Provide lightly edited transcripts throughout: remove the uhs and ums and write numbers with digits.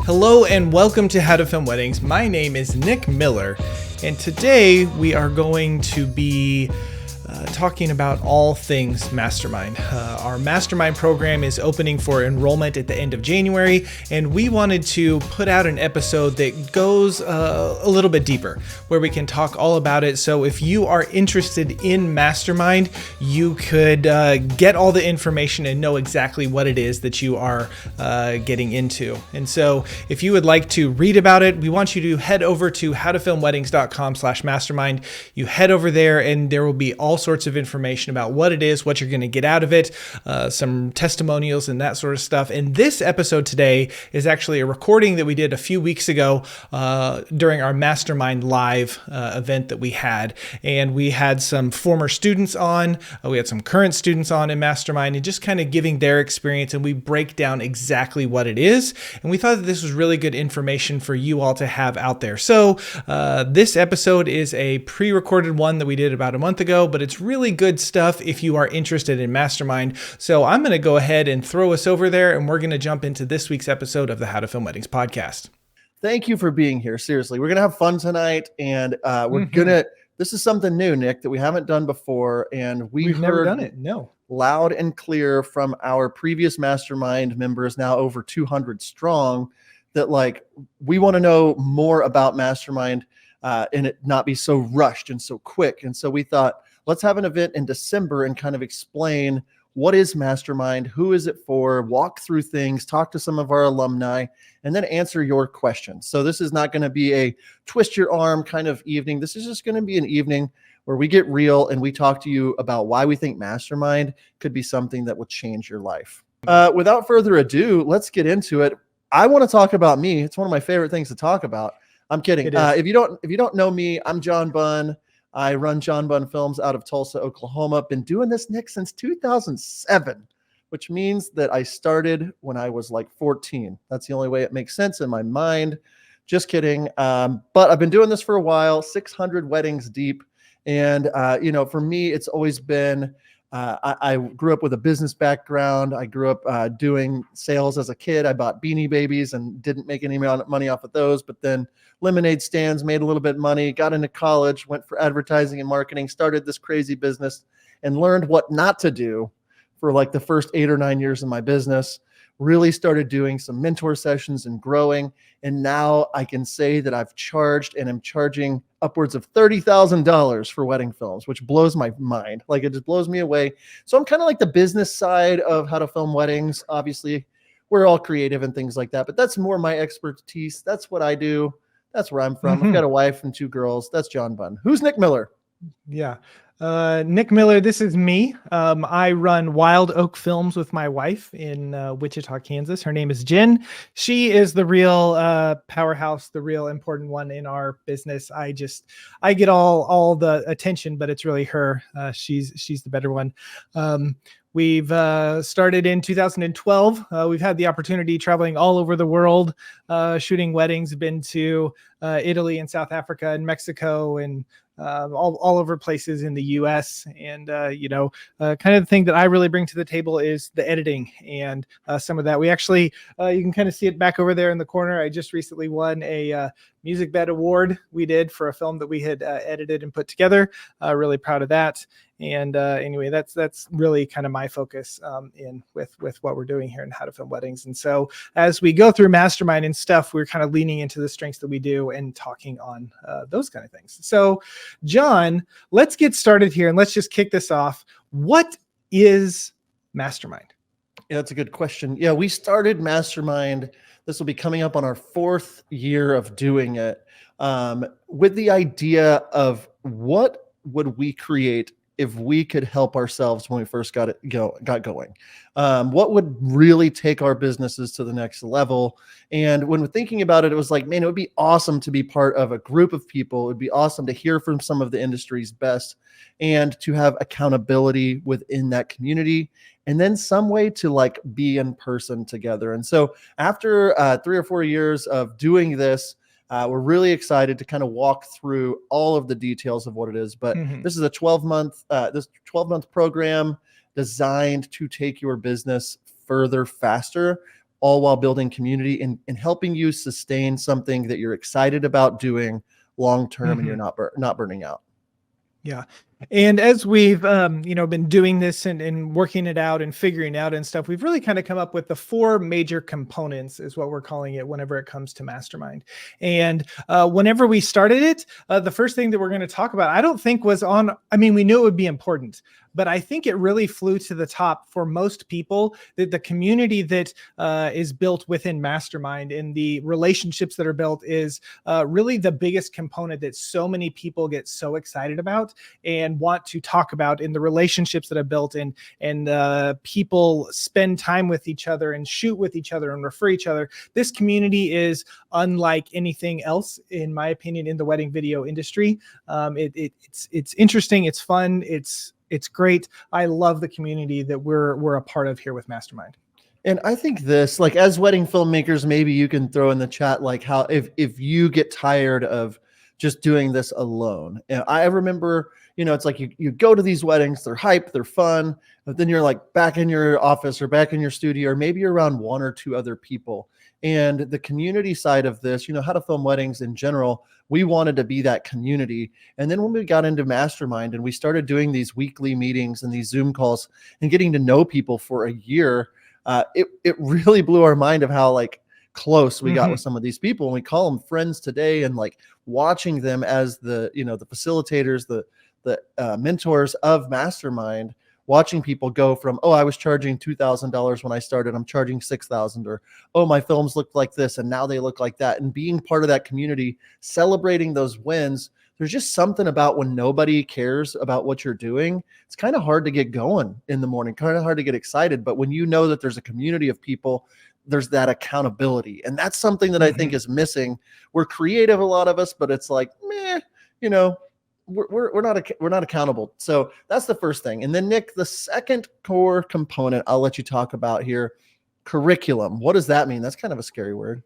Hello and welcome to How to Film Weddings. My name is Nick Miller, and today we are going to be talking about all things Mastermind. Our Mastermind program is opening for enrollment at the end of January, and we wanted to put out an episode that goes a little bit deeper, where we can talk all about it. So if you are interested in Mastermind, you could get all the information and know exactly what it is that you are getting into. And so if you would like to read about it, we want you to head over to howtofilmweddings.com/mastermind. You head over there and there will be all sorts of information about what it is, what you're going to get out of it, some testimonials and that sort of stuff. And this episode today is actually a recording that we did a few weeks ago during our Mastermind Live event that we had. And we had some former students on, we had some current students on in Mastermind, and just kind of giving their experience, and we break down exactly what it is. And we thought that this was really good information for you all to have out there. So this episode is a pre-recorded one that we did about a month ago, but it's really good stuff if you are interested in Mastermind. So I'm going to go ahead and throw us over there, and we're going to jump into this week's episode of the How to Film Weddings podcast. Thank you for being here. Seriously, we're going to have fun tonight, and this is something new, Nick, that we haven't done before, and we've never done it. No. Loud and clear from our previous Mastermind members, now over 200 strong, that we want to know more about Mastermind and it not be so rushed and so quick. And so we thought, let's have an event in December and kind of explain what is Mastermind, who is it for, walk through things, talk to some of our alumni, and then answer your questions. So this is not going to be a twist your arm kind of evening. This is just going to be an evening where we get real and we talk to you about why we think Mastermind could be something that will change your life. Without further ado, let's get into it. I want to talk about me. It's one of my favorite things to talk about. I'm kidding. If you don't know me, I'm John Bunn. I run John Bunn Films out of Tulsa, Oklahoma. Been doing this, Nick, since 2007, which means that I started when I was 14. That's the only way it makes sense in my mind. Just kidding. But I've been doing this for a while, 600 weddings deep. And, for me, it's always been, I grew up with a business background. I grew up doing sales as a kid. I bought Beanie Babies and didn't make any money off of those, but then lemonade stands, made a little bit of money, got into college, went for advertising and marketing, started this crazy business and learned what not to do for the first 8 or 9 years of my business. Really started doing some mentor sessions and growing. And now I can say that I've charged and am charging upwards of $30,000 for wedding films, which blows my mind. It just blows me away. So I'm kind of the business side of how to film weddings. Obviously, we're all creative and things like that, but that's more my expertise. That's what I do. That's where I'm from. I've got a wife and 2 girls. That's John Bunn. Who's Nick Miller? Yeah. Nick Miller, this is me. I run Wild Oak Films with my wife in Wichita, Kansas. Her name is Jen. She is the real powerhouse, the real important one in our business. I get all the attention, but it's really her. She's the better one. We've started in 2012. We've had the opportunity traveling all over the world, shooting weddings, been to Italy and South Africa and Mexico and all over places in the US. And, kind of the thing that I really bring to the table is the editing and some of that. We actually, you can kind of see it back over there in the corner. I just recently won a Music Bed Award we did for a film that we had edited and put together. Really proud of that. And anyway, that's really kind of my focus with what we're doing here in How to Film Weddings. And so as we go through Mastermind and stuff, we're kind of leaning into the strengths that we do and talking on those kind of things. So John, let's get started here and let's just kick this off. What is Mastermind? Yeah, that's a good question. Yeah, we started Mastermind. This will be coming up on our 4th year of doing it, with the idea of what would we create if we could help ourselves when we first got going. What would really take our businesses to the next level? And when we're thinking about it, it was man, it would be awesome to be part of a group of people. It would be awesome to hear from some of the industry's best and to have accountability within that community. And then some way to be in person together. And so after 3 or 4 years of doing this, we're really excited to kind of walk through all of the details of what it is. But this is a 12-month program designed to take your business further faster all while building community and helping you sustain something that you're excited about doing long term, and you're not burning out. Yeah. And as we've, been doing this and working it out and figuring out and stuff, we've really kind of come up with the 4 major components is what we're calling it whenever it comes to Mastermind. And whenever we started it, the first thing that we're going to talk about, I don't think was we knew it would be important, but I think it really flew to the top for most people, that the community that is built within Mastermind and the relationships that are built is really the biggest component that so many people get so excited about and want to talk about, in the relationships that are built in, and people spend time with each other and shoot with each other and refer each other. This community is unlike anything else, in my opinion, in the wedding video industry. It's interesting, it's fun, it's great. I love the community that we're a part of here with Mastermind. And I think this, like, as wedding filmmakers, maybe you can throw in the chat, like, how if you get tired of just doing this alone. And I remember, it's like you go to these weddings, they're hype, they're fun, but then you're like back in your office or back in your studio, or maybe you're around 1 or 2 other people. And the community side of this, how to film weddings in general, we wanted to be that community. And then when we got into Mastermind and we started doing these weekly meetings and these Zoom calls and getting to know people for a year, it really blew our mind of how like close we got with some of these people. And we call them friends today, and like watching them as the facilitators, the mentors of Mastermind, watching people go from, oh, I was charging $2,000 when I started, I'm charging $6,000, or, oh, my films looked like this and now they look like that. And being part of that community, celebrating those wins. There's just something about when nobody cares about what you're doing, it's kind of hard to get going in the morning, kind of hard to get excited. But when you know that there's a community of people, there's that accountability. And that's something that I think is missing. We're creative, a lot of us, but it's like, meh, we're not accountable. So that's the first thing. And then Nick, the second core component I'll let you talk about here, curriculum. What does that mean? That's kind of a scary word.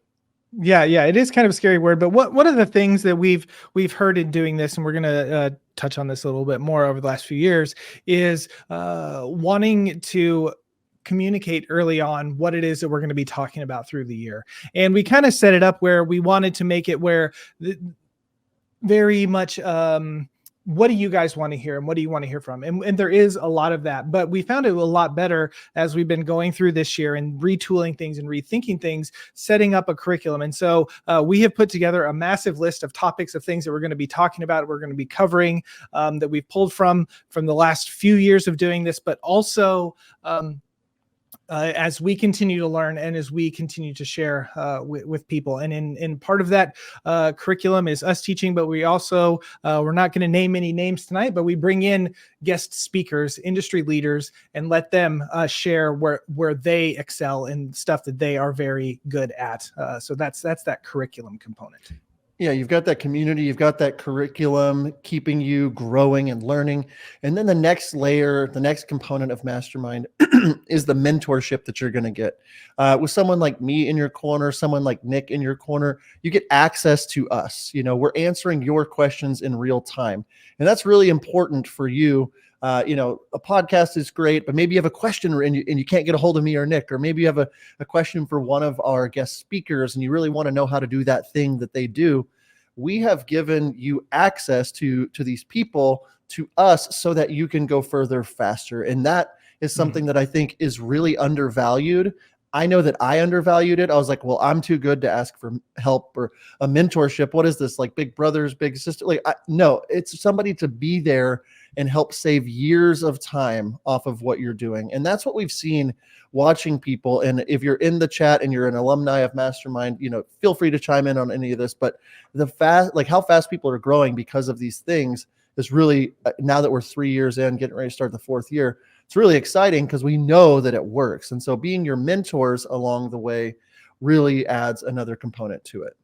Yeah, it is kind of a scary word, but one of the things that we've heard in doing this, and we're going to touch on this a little bit more over the last few years, is wanting to communicate early on what it is that we're going to be talking about through the year. And we kind of set it up where we wanted to make it where very much what do you guys want to hear and what do you want to hear from? And there is a lot of that, but we found it a lot better as we've been going through this year and retooling things and rethinking things, setting up a curriculum. And so we have put together a massive list of topics of things that we're going to be talking about, we're going to be covering, that we've pulled from the last few years of doing this, but also as we continue to learn and as we continue to share with people. And in part of that curriculum is us teaching, but we also, we're not going to name any names tonight, but we bring in guest speakers, industry leaders, and let them share where they excel in stuff that they are very good at. So that's that curriculum component. Yeah, you've got that community, you've got that curriculum keeping you growing and learning. And then the next layer, the next component of Mastermind is the mentorship that you're going to get. With someone like me in your corner, someone like Nick in your corner, you get access to us. We're answering your questions in real time. And that's really important for you. A podcast is great, but maybe you have a question and you can't get a hold of me or Nick, or maybe you have a question for one of our guest speakers and you really want to know how to do that thing that they do. We have given you access to these people, to us, so that you can go further faster. And that is something that I think is really undervalued. I know that I undervalued it. I was like, well, I'm too good to ask for help or a mentorship. What is this, like big brothers, big sister? No, it's somebody to be there and help save years of time off of what you're doing. And that's what we've seen watching people. And if you're in the chat and you're an alumni of Mastermind, feel free to chime in on any of this, but how fast people are growing because of these things is really, now that we're 3 years in, getting ready to start the 4th year, it's really exciting because we know that it works. And so being your mentors along the way really adds another component to it.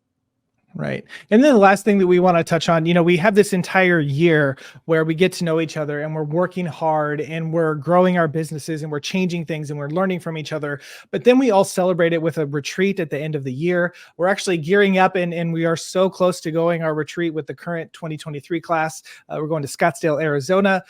Right. And then the last thing that we want to touch on, we have this entire year where we get to know each other and we're working hard and we're growing our businesses and we're changing things and we're learning from each other. But then we all celebrate it with a retreat at the end of the year. We're actually gearing up and we are so close to going our retreat with the current 2023 class. We're going to Scottsdale, Arizona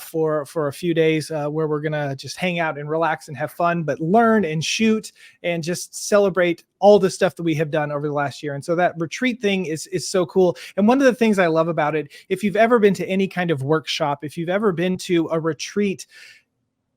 for a few days where we're going to just hang out and relax and have fun, but learn and shoot and just celebrate all the stuff that we have done over the last year. And so that retreat thing is so cool. And one of the things I love about it, if you've ever been to any kind of workshop, if you've ever been to a retreat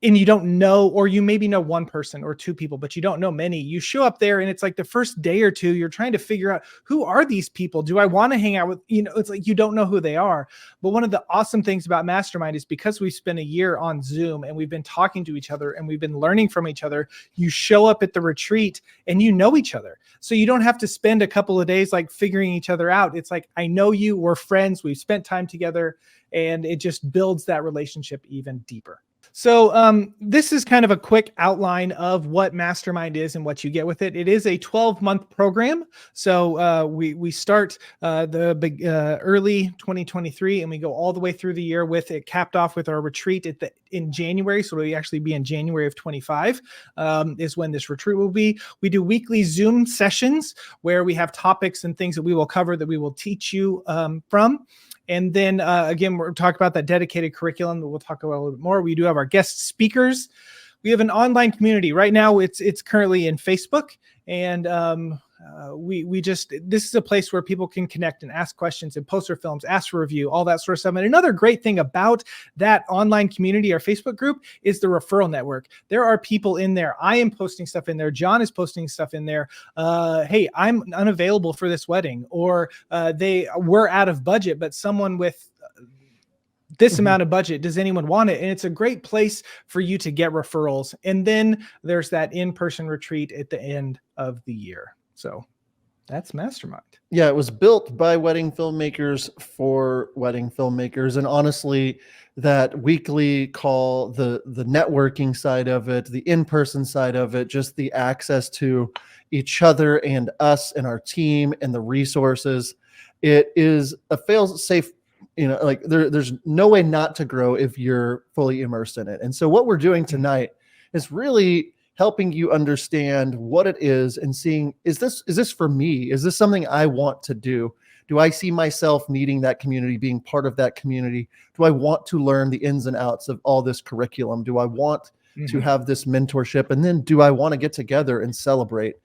and you don't know, or you maybe know one person or two people, but you don't know many, you show up there and it's like the first day or two, you're trying to figure out, who are these people? Do I want to hang out with, it's like, you don't know who they are. But one of the awesome things about Mastermind is because we've spent a year on Zoom and we've been talking to each other and we've been learning from each other, you show up at the retreat and you know each other. So you don't have to spend a couple of days like figuring each other out. It's like, I know you, we're friends, we've spent time together, and it just builds that relationship even deeper. So this is kind of a quick outline of what Mastermind is and what you get with it. It is a 12-month program. So we start early 2023 and we go all the way through the year with it capped off with our retreat in January. So it'll actually be in January of 25 is when this retreat will be. We do weekly Zoom sessions where we have topics and things that we will cover that we will teach you from. And then again, we're talking about that dedicated curriculum that we'll talk about a little bit more. We do have our guest speakers. We have an online community right now. It's currently in Facebook, and this is a place where people can connect and ask questions and post their films, ask for review, all that sort of stuff. And another great thing about that online community, our Facebook group, is the referral network. There are people in there. I am posting stuff in there. John is posting stuff in there. Hey, I'm unavailable for this wedding, or they were out of budget, but someone with this amount of budget, does anyone want it? And it's a great place for you to get referrals. And then there's that in-person retreat at the end of the year. So that's Mastermind. Yeah, it was built by wedding filmmakers for wedding filmmakers. And honestly, that weekly call, the networking side of it, the in-person side of it, just the access to each other and us and our team and the resources, it is a fail-safe, like there's no way not to grow if you're fully immersed in it. And so what we're doing tonight is really helping you understand what it is and seeing, is this for me? Is this something I want to do? Do I see myself needing that community, being part of that community? Do I want to learn the ins and outs of all this curriculum? Do I want to have this mentorship? And then do I want to get together and celebrate?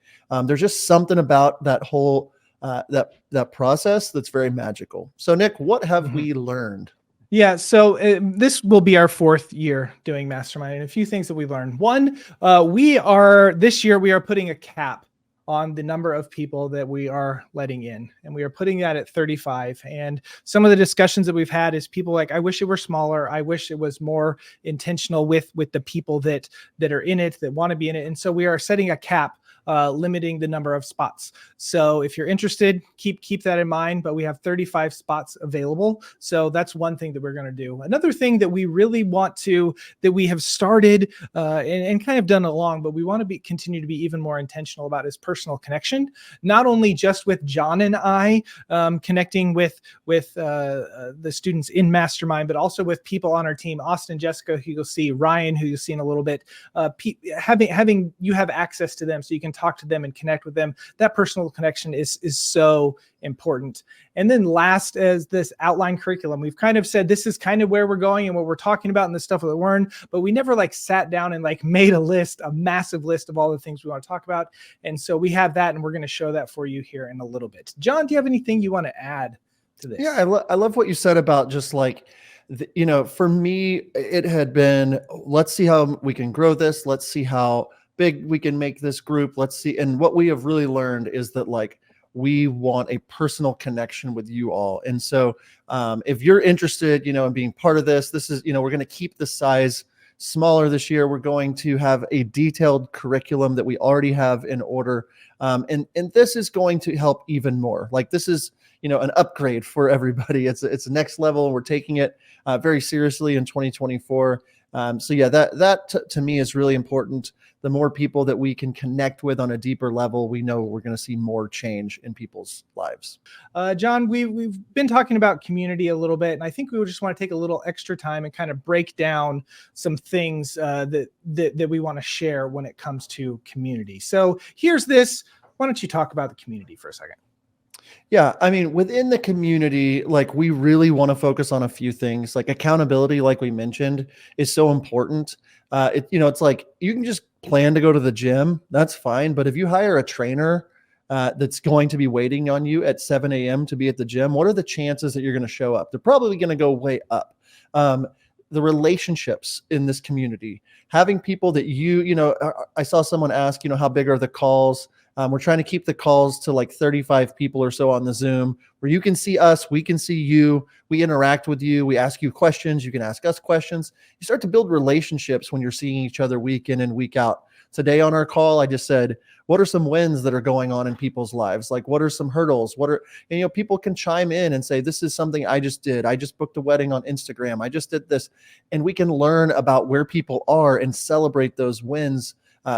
There's just something about that whole that process that's very magical. So Nick, what have we learned? Yeah, so this will be our 4th year doing Mastermind, and a few things that we learned. One, this year we are putting a cap on the number of people that we are letting in, and we are putting that at 35. And some of the discussions that we've had is people like, I wish it were smaller. I wish it was more intentional with the people that are in it, that want to be in it. And so we are setting a cap, limiting the number of spots. So if you're interested, keep that in mind, but we have 35 spots available. So that's one thing that we're going to do. Another thing that we really that we have started and kind of done along, but we want to continue to be even more intentional about is personal connection, not only just with John and I connecting with the students in Mastermind, but also with people on our team, Austin, Jessica, who you'll see, Ryan, who you'll see in a little bit, having you have access to them so you can talk to them and connect with them. That personal connection is so important. And then last, as this outline curriculum, we've kind of said this is kind of where we're going and what we're talking about and the stuff that we learned, but we never sat down and made a massive list of all the things we want to talk about. And so we have that, and we're going to show that for you here in a little bit. John, do you have anything you want to add to this? Yeah, I love what you said about just for me, it had been, let's see how we can grow this. Let's see how big we can make this group. Let's see. And what we have really learned is that we want a personal connection with you all. And so if you're interested, in being part of this is, we're going to keep the size smaller this year. We're going to have a detailed curriculum that we already have in order. And this is going to help even more. This is, an upgrade for everybody. It's next level. And we're taking it very seriously in 2024. So yeah, that to me is really important. The more people that we can connect with on a deeper level, we know we're going to see more change in people's lives. John, we've been talking about community a little bit, and I think we would just want to take a little extra time and kind of break down some things that we want to share when it comes to community. So here's this. Why don't you talk about the community for a second? Yeah, I mean, within the community, like we really want to focus on a few things. Like accountability, like we mentioned, is so important. It's like you can just plan to go to the gym, that's fine. But if you hire a trainer that's going to be waiting on you at 7 a.m. to be at the gym, what are the chances that you're going to show up? They're probably going to go way up. The relationships in this community, having people that I saw someone ask, how big are the calls? We're trying to keep the calls to like 35 people or so on the Zoom, where you can see us, we can see you, we interact with you, we ask you questions, you can ask us questions. You start to build relationships when you're seeing each other week in and week out. Today on our call, I just said, what are some wins that are going on in people's lives? Like, what are some hurdles? People can chime in and say, this is something I just did. I just booked a wedding on Instagram. I just did this. And we can learn about where people are and celebrate those wins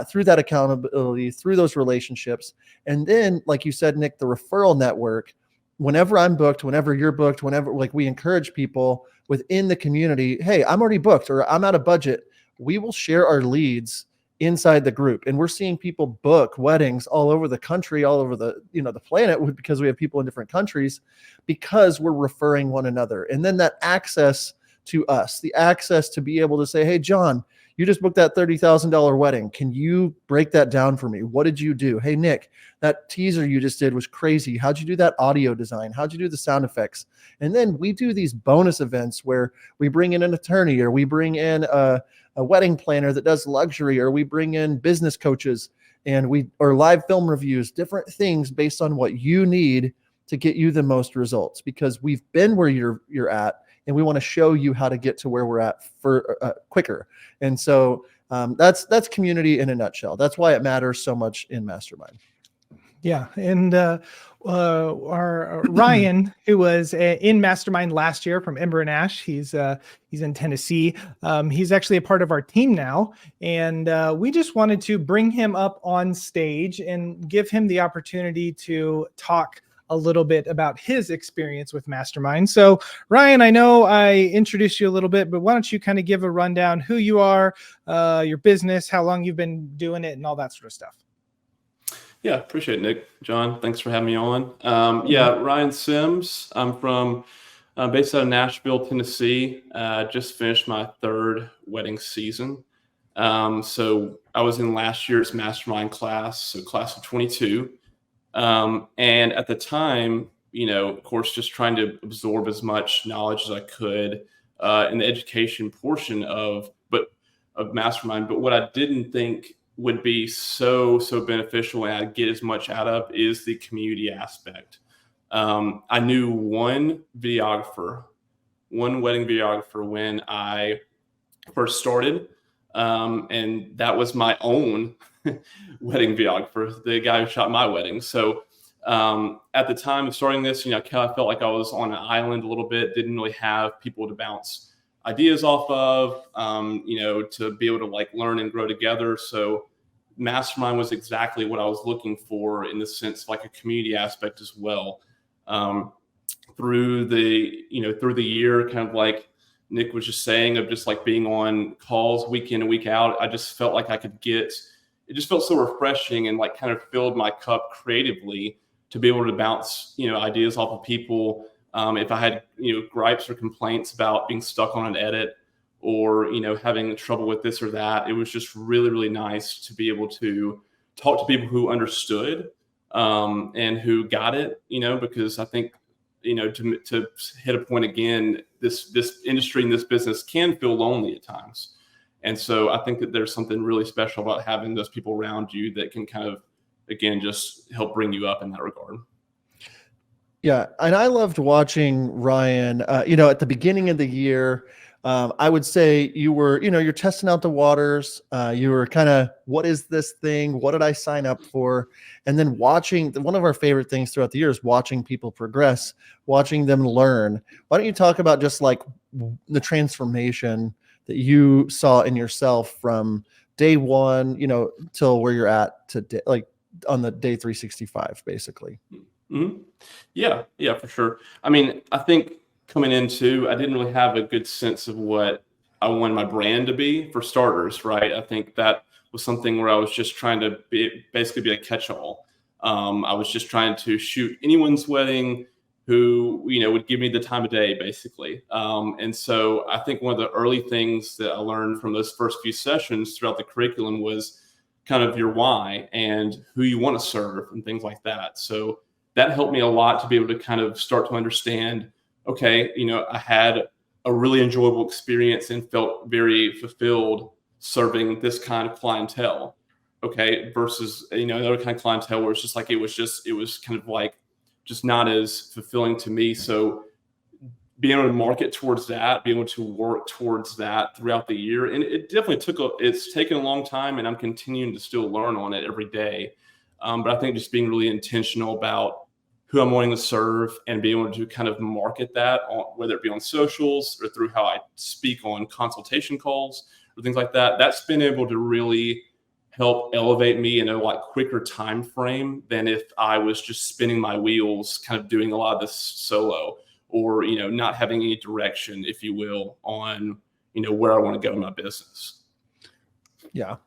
through that accountability, through those relationships. And then, like you said, Nick, the referral network, whenever I'm booked, whenever you're booked, whenever we encourage people within the community, hey, I'm already booked or I'm out of budget. We will share our leads inside the group. And we're seeing people book weddings all over the country, all over the planet, because we have people in different countries, because we're referring one another. And then that access to us, the access to be able to say, hey, John, you just booked that $30,000 wedding. Can you break that down for me? What did you do? Hey, Nick, that teaser you just did was crazy. How'd you do that audio design? How'd you do the sound effects? And then we do these bonus events where we bring in an attorney, or we bring in a wedding planner that does luxury, or we bring in business coaches, or live film reviews, different things based on what you need to get you the most results, because we've been where you're at. And we want to show you how to get to where we're at for quicker. And so that's community in a nutshell. That's why it matters so much in Mastermind. Yeah. And our Ryan, who was in Mastermind last year from Ember and Ash, he's in Tennessee. He's actually a part of our team now. And we just wanted to bring him up on stage and give him the opportunity to talk a little bit about his experience with Mastermind. So Ryan, I know I introduced you a little bit, but why don't you kind of give a rundown who you are, your business, how long you've been doing it, and all that sort of stuff. Yeah, appreciate it, Nick. John, thanks for having me on. Ryan Sims. I'm from based out of Nashville, Tennessee. Just finished my third wedding season. So I was in last year's Mastermind class, so class of 22. And at the time, of course, just trying to absorb as much knowledge as I could in the education portion of Mastermind. But what I didn't think would be so beneficial and I'd get as much out of is the community aspect. I knew one wedding videographer when I first started. And that was my own wedding videographer, the guy who shot my wedding. So at the time of starting this, I felt like I was on an island a little bit, didn't really have people to bounce ideas off of, to be able to learn and grow together. So Mastermind was exactly what I was looking for in the sense of a community aspect as well. Through the year, kind of like Nick was just saying, of just being on calls week in and week out, I just felt like it just felt so refreshing and kind of filled my cup creatively to be able to bounce, ideas off of people. If I had, gripes or complaints about being stuck on an edit or, having trouble with this or that, it was just really, really nice to be able to talk to people who understood and who got it, because I think, to hit a point again, this industry and this business can feel lonely at times. And so I think that there's something really special about having those people around you that can kind of, again, just help bring you up in that regard. Yeah. And I loved watching Ryan, at the beginning of the year. I would say you were, you're testing out the waters. You were kind of, what is this thing? What did I sign up for? And then watching, one of our favorite things throughout the year is watching people progress, watching them learn. Why don't you talk about just the transformation that you saw in yourself from day one, till where you're at today, like on the day 365, basically? Mm-hmm. Yeah, for sure. I mean, I think coming into, I didn't really have a good sense of what I wanted my brand to be, for starters, right? I think that was something where I was just trying to basically be a catch-all. I was just trying to shoot anyone's wedding who, would give me the time of day, basically. And so I think one of the early things that I learned from those first few sessions throughout the curriculum was kind of your why and who you want to serve and things like that. So that helped me a lot to be able to kind of start to understand, okay, I had a really enjoyable experience and felt very fulfilled serving this kind of clientele. Okay. Versus, another kind of clientele where it's just like, it was kind of like just not as fulfilling to me. So being able to market towards that, being able to work towards that throughout the year. And it definitely it's taken a long time, and I'm continuing to still learn on it every day. But I think just being really intentional about who I'm wanting to serve and being able to kind of market that, whether it be on socials or through how I speak on consultation calls or things like that, that's been able to really help elevate me in a lot quicker time frame than if I was just spinning my wheels, kind of doing a lot of this solo, or, not having any direction, if you will, on, where I want to go in my business. Yeah.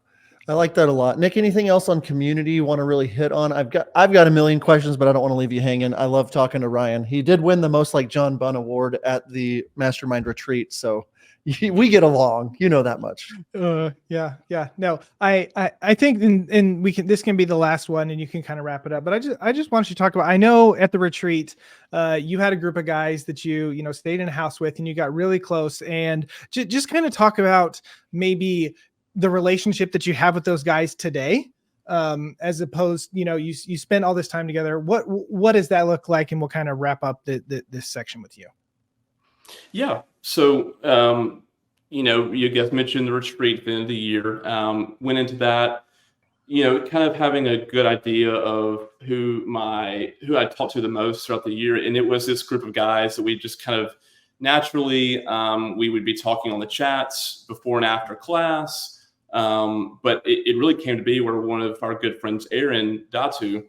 I like that a lot. Nick, anything else on community you want to really hit on? I've got a million questions, but I don't want to leave you hanging. I love talking to Ryan. He did win the most like John Bunn award at the Mastermind retreat. So we get along, that much. Yeah. No, I think, and this can be the last one, and you can kind of wrap it up. But I just want you to talk about, I know at the retreat, you had a group of guys that you stayed in a house with, and you got really close, and just kind of talk about maybe the relationship that you have with those guys today, as opposed, you spend all this time together. What does that look like? And we'll kind of wrap up this section with you. Yeah. So, you guys mentioned the retreat at the end of the year. Went into that, kind of having a good idea of who I talked to the most throughout the year. And it was this group of guys that we just kind of naturally, we would be talking on the chats before and after class. But it really came to be where one of our good friends, Aaron Datu,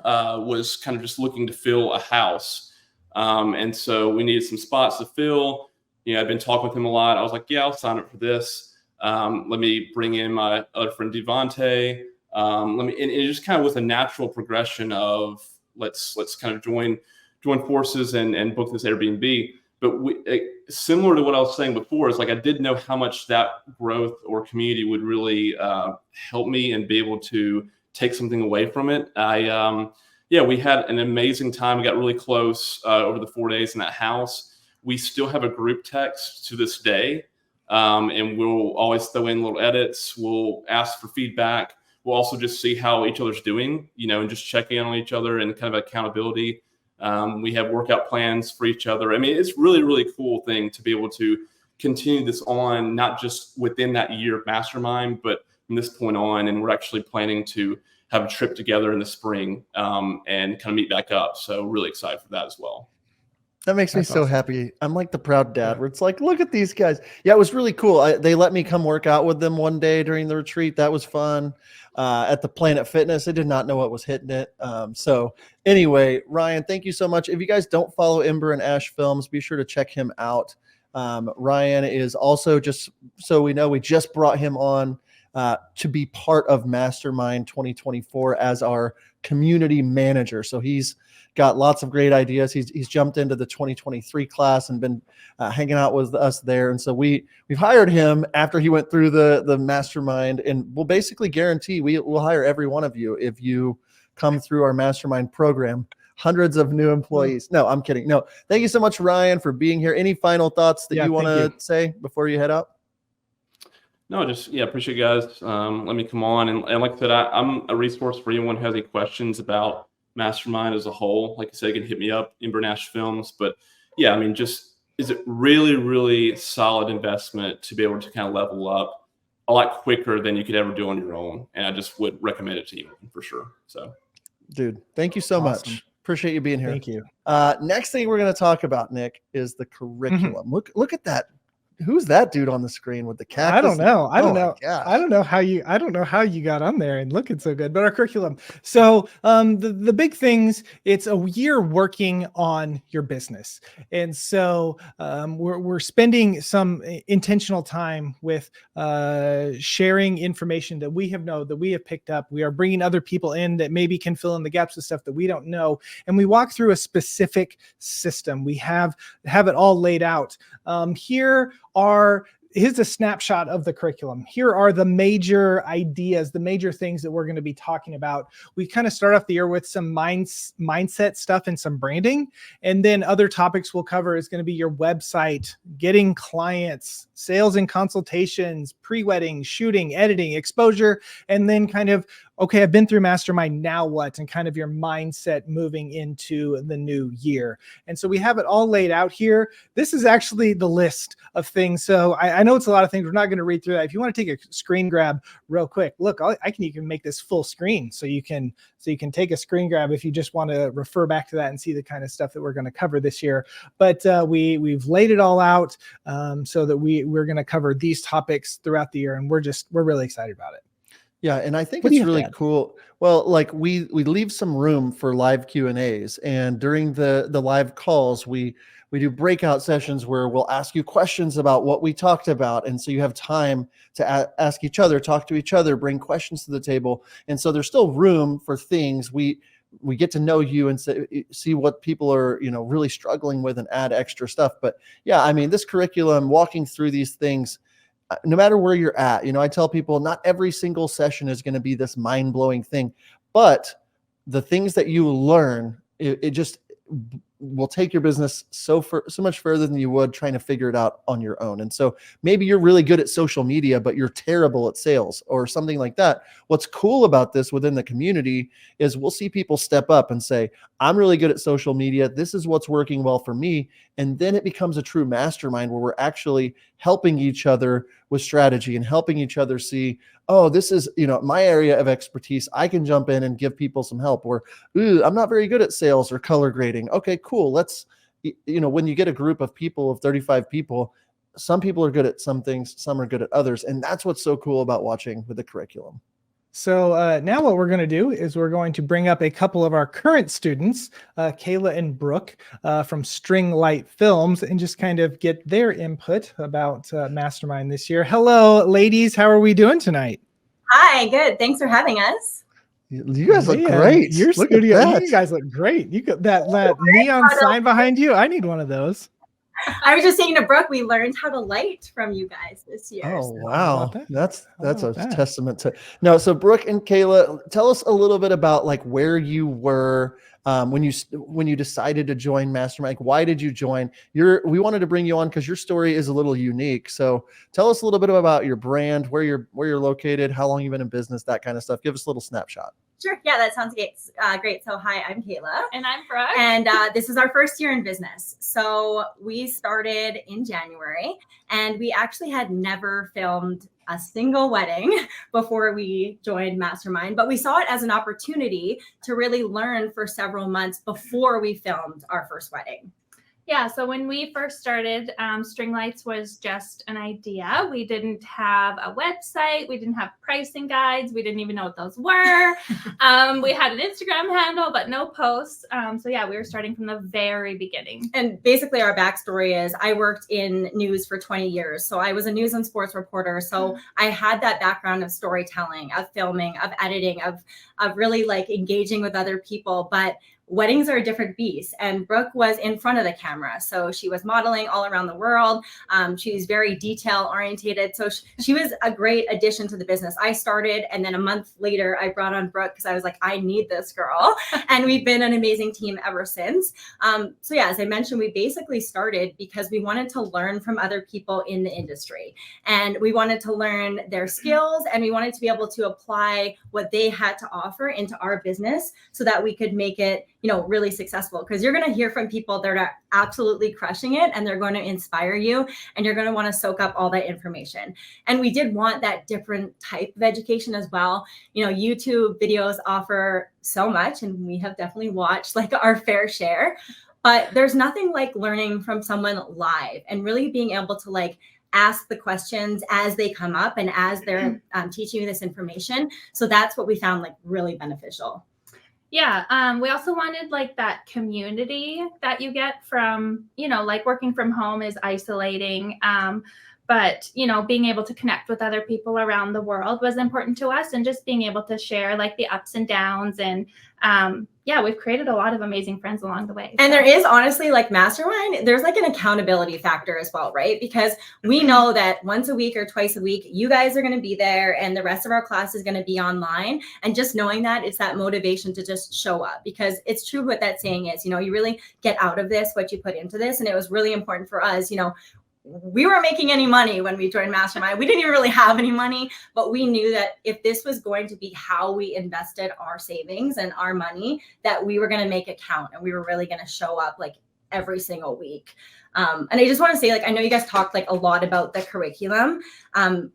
was kind of just looking to fill a house. And so we needed some spots to fill. I've been talking with him a lot. I was like, yeah, I'll sign up for this. Let me bring in my other friend, Devontae. And it just kind of was a natural progression of let's kind of join forces and book this Airbnb. But similar to what I was saying before, is like, I didn't know how much that growth or community would really help me and be able to take something away from it. We had an amazing time. We got really close over the 4 days in that house. We still have a group text to this day, and we'll always throw in little edits. We'll ask for feedback. We'll also just see how each other's doing, and just checking in on each other and kind of accountability. We have workout plans for each other. I mean, it's really, really cool thing to be able to continue this on, not just within that year of Mastermind, but from this point on. And we're actually planning to have a trip together in the spring and kind of meet back up. So really excited for that as well. That makes me so happy. I'm like the proud dad where it's like, look at these guys. Yeah, it was really cool. They let me come work out with them one day during the retreat. That was fun. At the Planet Fitness, I did not know what was hitting it. So anyway, Ryan, thank you so much. If you guys don't follow Ember and Ash Films, be sure to check him out. Ryan is also, just so we know, we just brought him on to be part of Mastermind 2024 as our community manager. So he's got lots of great ideas. He's jumped into the 2023 class and been hanging out with us there. And so we've hired him after he went through the Mastermind, and we'll basically guarantee we'll hire every one of you if you come through our Mastermind program. Hundreds of new employees. No, I'm kidding. No, thank you so much, Ryan, for being here. Any final thoughts that you want to say before you head out? No, just, appreciate you guys. Let me come on. And like I said, I'm a resource for anyone who has any questions about Mastermind as a whole. Like I said, you can hit me up, Ember and Ash Films. But yeah, I mean, just is it really, really solid investment to be able to kind of level up a lot quicker than you could ever do on your own. And I just would recommend it to you for sure. So, dude, thank you so much. Appreciate you being here. Thank you. Next thing we're going to talk about, Nick, is the curriculum. Look at that who's that dude on the screen with the cactus? I don't know. I don't Oh my know. gosh. I don't know how you got on there and looking so good, but our curriculum. So the big things, it's a year working on your business. And so we're spending some intentional time with sharing information that we have picked up. We are bringing other people in that maybe can fill in the gaps of stuff that we don't know. And we walk through a specific system. We have it all laid out. Here's a snapshot of the curriculum. Here are the major ideas, the major things that we're going to be talking about. We kind of start off the year with some mindset stuff and some branding. And then other topics we'll cover is going to be your website, getting clients, sales and consultations, pre-wedding, shooting, editing, exposure, and then kind of, okay, I've been through Mastermind, now what? And kind of your mindset moving into the new year. And so we have it all laid out here. This is actually the list of things. So I know it's a lot of things. We're not going to read through that. If you want to take a screen grab real quick, look, I can even make this full screen so you can take a screen grab if you just want to refer back to that and see the kind of stuff that we're going to cover this year. But we've laid it all out so that we're going to cover these topics throughout the year, and we're really excited about it. Yeah, and I think it's really cool. Well, like we leave some room for live Q&As, and during the live calls, we do breakout sessions where we'll ask you questions about what we talked about, and so you have time to ask each other, talk to each other, bring questions to the table, and so there's still room for things. We get to know you and see what people are, really struggling with and add extra stuff. But yeah, I mean, this curriculum, walking through these things, no matter where you're at, I tell people not every single session is going to be this mind-blowing thing, but the things that you learn, it just will take your business so much further than you would trying to figure it out on your own. And so maybe you're really good at social media, but you're terrible at sales or something like that. What's cool about this within the community is we'll see people step up and say, I'm really good at social media. This is what's working well for me. And then it becomes a true mastermind where we're actually helping each other with strategy and helping each other see, oh, this is, my area of expertise. I can jump in and give people some help. Or, ooh, I'm not very good at sales or color grading. Okay, cool. Let's, when you get a group of people of 35 people, some people are good at some things, some are good at others. And that's what's so cool about watching with the curriculum. So now what we're going to do is we're going to bring up a couple of our current students, Kayla and Brooke from String Light Films, and just kind of get their input about Mastermind this year. Hello, ladies. How are we doing tonight? Hi, good. Thanks for having us. You guys look great. Your studio, you guys look great. You got that neon sign behind you. I need one of those. I was just saying to Brooke, we learned how to light from you guys this year. Oh, wow. That's a testament to. No, so Brooke and Kayla, tell us a little bit about like where you were when you decided to join Mastermind. Why did you join? We wanted to bring you on because your story is a little unique. So tell us a little bit about your brand, where you're located, how long you've been in business, that kind of stuff. Give us a little snapshot. Sure. Yeah, that sounds great. So hi, I'm Kayla. And I'm Brooke. And this is our first year in business. So we started in January, and we actually had never filmed a single wedding before we joined Mastermind, but we saw it as an opportunity to really learn for several months before we filmed our first wedding. Yeah, so when we first started, String Lights was just an idea. We didn't have a website. We didn't have pricing guides. We didn't even know what those were. We had an Instagram handle, but no posts. So yeah, we were starting from the very beginning. And basically our backstory is I worked in news for 20 years. So I was a news and sports reporter. So I had that background of storytelling, of filming, of editing, of really like engaging with other people. But weddings are a different beast. And Brooke was in front of the camera. So she was modeling all around the world. She's very detail orientated. So she was a great addition to the business. I started, and then a month later, I brought on Brooke because I was like, I need this girl. And we've been an amazing team ever since. So yeah, as I mentioned, we basically started because we wanted to learn from other people in the industry. And we wanted to learn their skills, and we wanted to be able to apply what they had to offer into our business so that we could make it really successful, because you're going to hear from people that are absolutely crushing it, and they're going to inspire you, and you're going to want to soak up all that information. And we did want that different type of education as well. YouTube videos offer so much, and we have definitely watched like our fair share, but there's nothing like learning from someone live and really being able to like ask the questions as they come up and as they're teaching you this information. So that's what we found like really beneficial. Yeah. We also wanted like that community that you get from, like working from home is isolating. But, being able to connect with other people around the world was important to us, and just being able to share like the ups and downs. And we've created a lot of amazing friends along the way. And there is honestly like Mastermind, there's like an accountability factor as well, right? Because we know that once a week or twice a week, you guys are going to be there and the rest of our class is going to be online. And just knowing that, it's that motivation to just show up, because it's true what that saying is, you really get out of this what you put into this. And it was really important for us, we weren't making any money when we joined Mastermind. We didn't even really have any money, but we knew that if this was going to be how we invested our savings and our money, that we were going to make it count, and we were really going to show up like every single week. And I just want to say, like, I know you guys talked like a lot about the curriculum.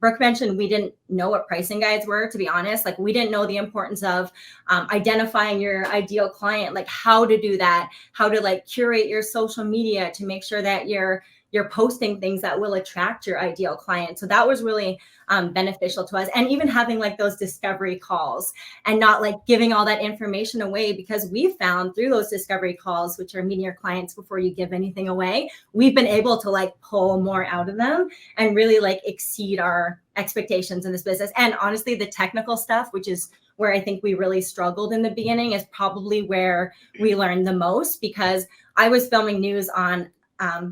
Brooke mentioned we didn't know what pricing guides were, to be honest. Like, we didn't know the importance of identifying your ideal client, like how to do that, how to like curate your social media to make sure that you're posting things that will attract your ideal client. So that was really beneficial to us. And even having like those discovery calls and not like giving all that information away, because we found through those discovery calls, which are meeting your clients before you give anything away, we've been able to like pull more out of them and really like exceed our expectations in this business. And honestly, the technical stuff, which is where I think we really struggled in the beginning, is probably where we learned the most, because I was filming news on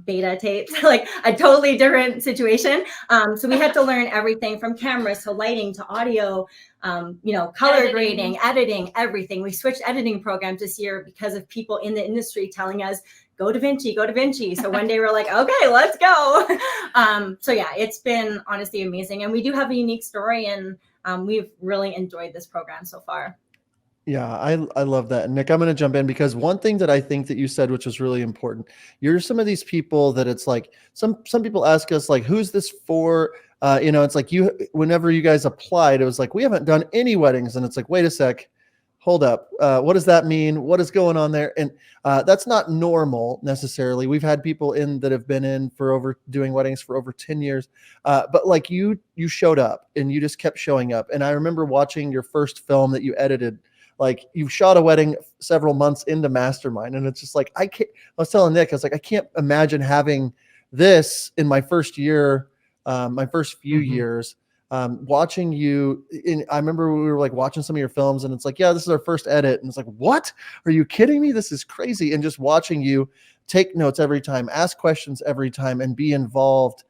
beta tapes, like a totally different situation. So we had to learn everything from cameras to lighting to audio, color grading, editing, everything. We switched editing programs this year because of people in the industry telling us, go DaVinci, go DaVinci. So one day we're like, okay, let's go. So yeah, it's been honestly amazing. And we do have a unique story, and we've really enjoyed this program so far. Yeah, I love that. And Nick, I'm going to jump in, because one thing that I think that you said, which was really important, you're some of these people that it's like, some people ask us like, who's this for? It's like whenever you guys applied, it was like, we haven't done any weddings. And it's like, wait a sec, hold up. What does that mean? What is going on there? And that's not normal necessarily. We've had people in that have been in for doing weddings for over 10 years. But like you showed up and you just kept showing up. And I remember watching your first film that you edited. Like, you shot a wedding several months into Mastermind, and it's just like, I was telling Nick, I was like, I can't imagine having this in my first year, my first few years, watching you. I remember we were like watching some of your films, and it's like, yeah, this is our first edit. And it's like, what? Are you kidding me? This is crazy. And just watching you take notes every time, ask questions every time, and be involved.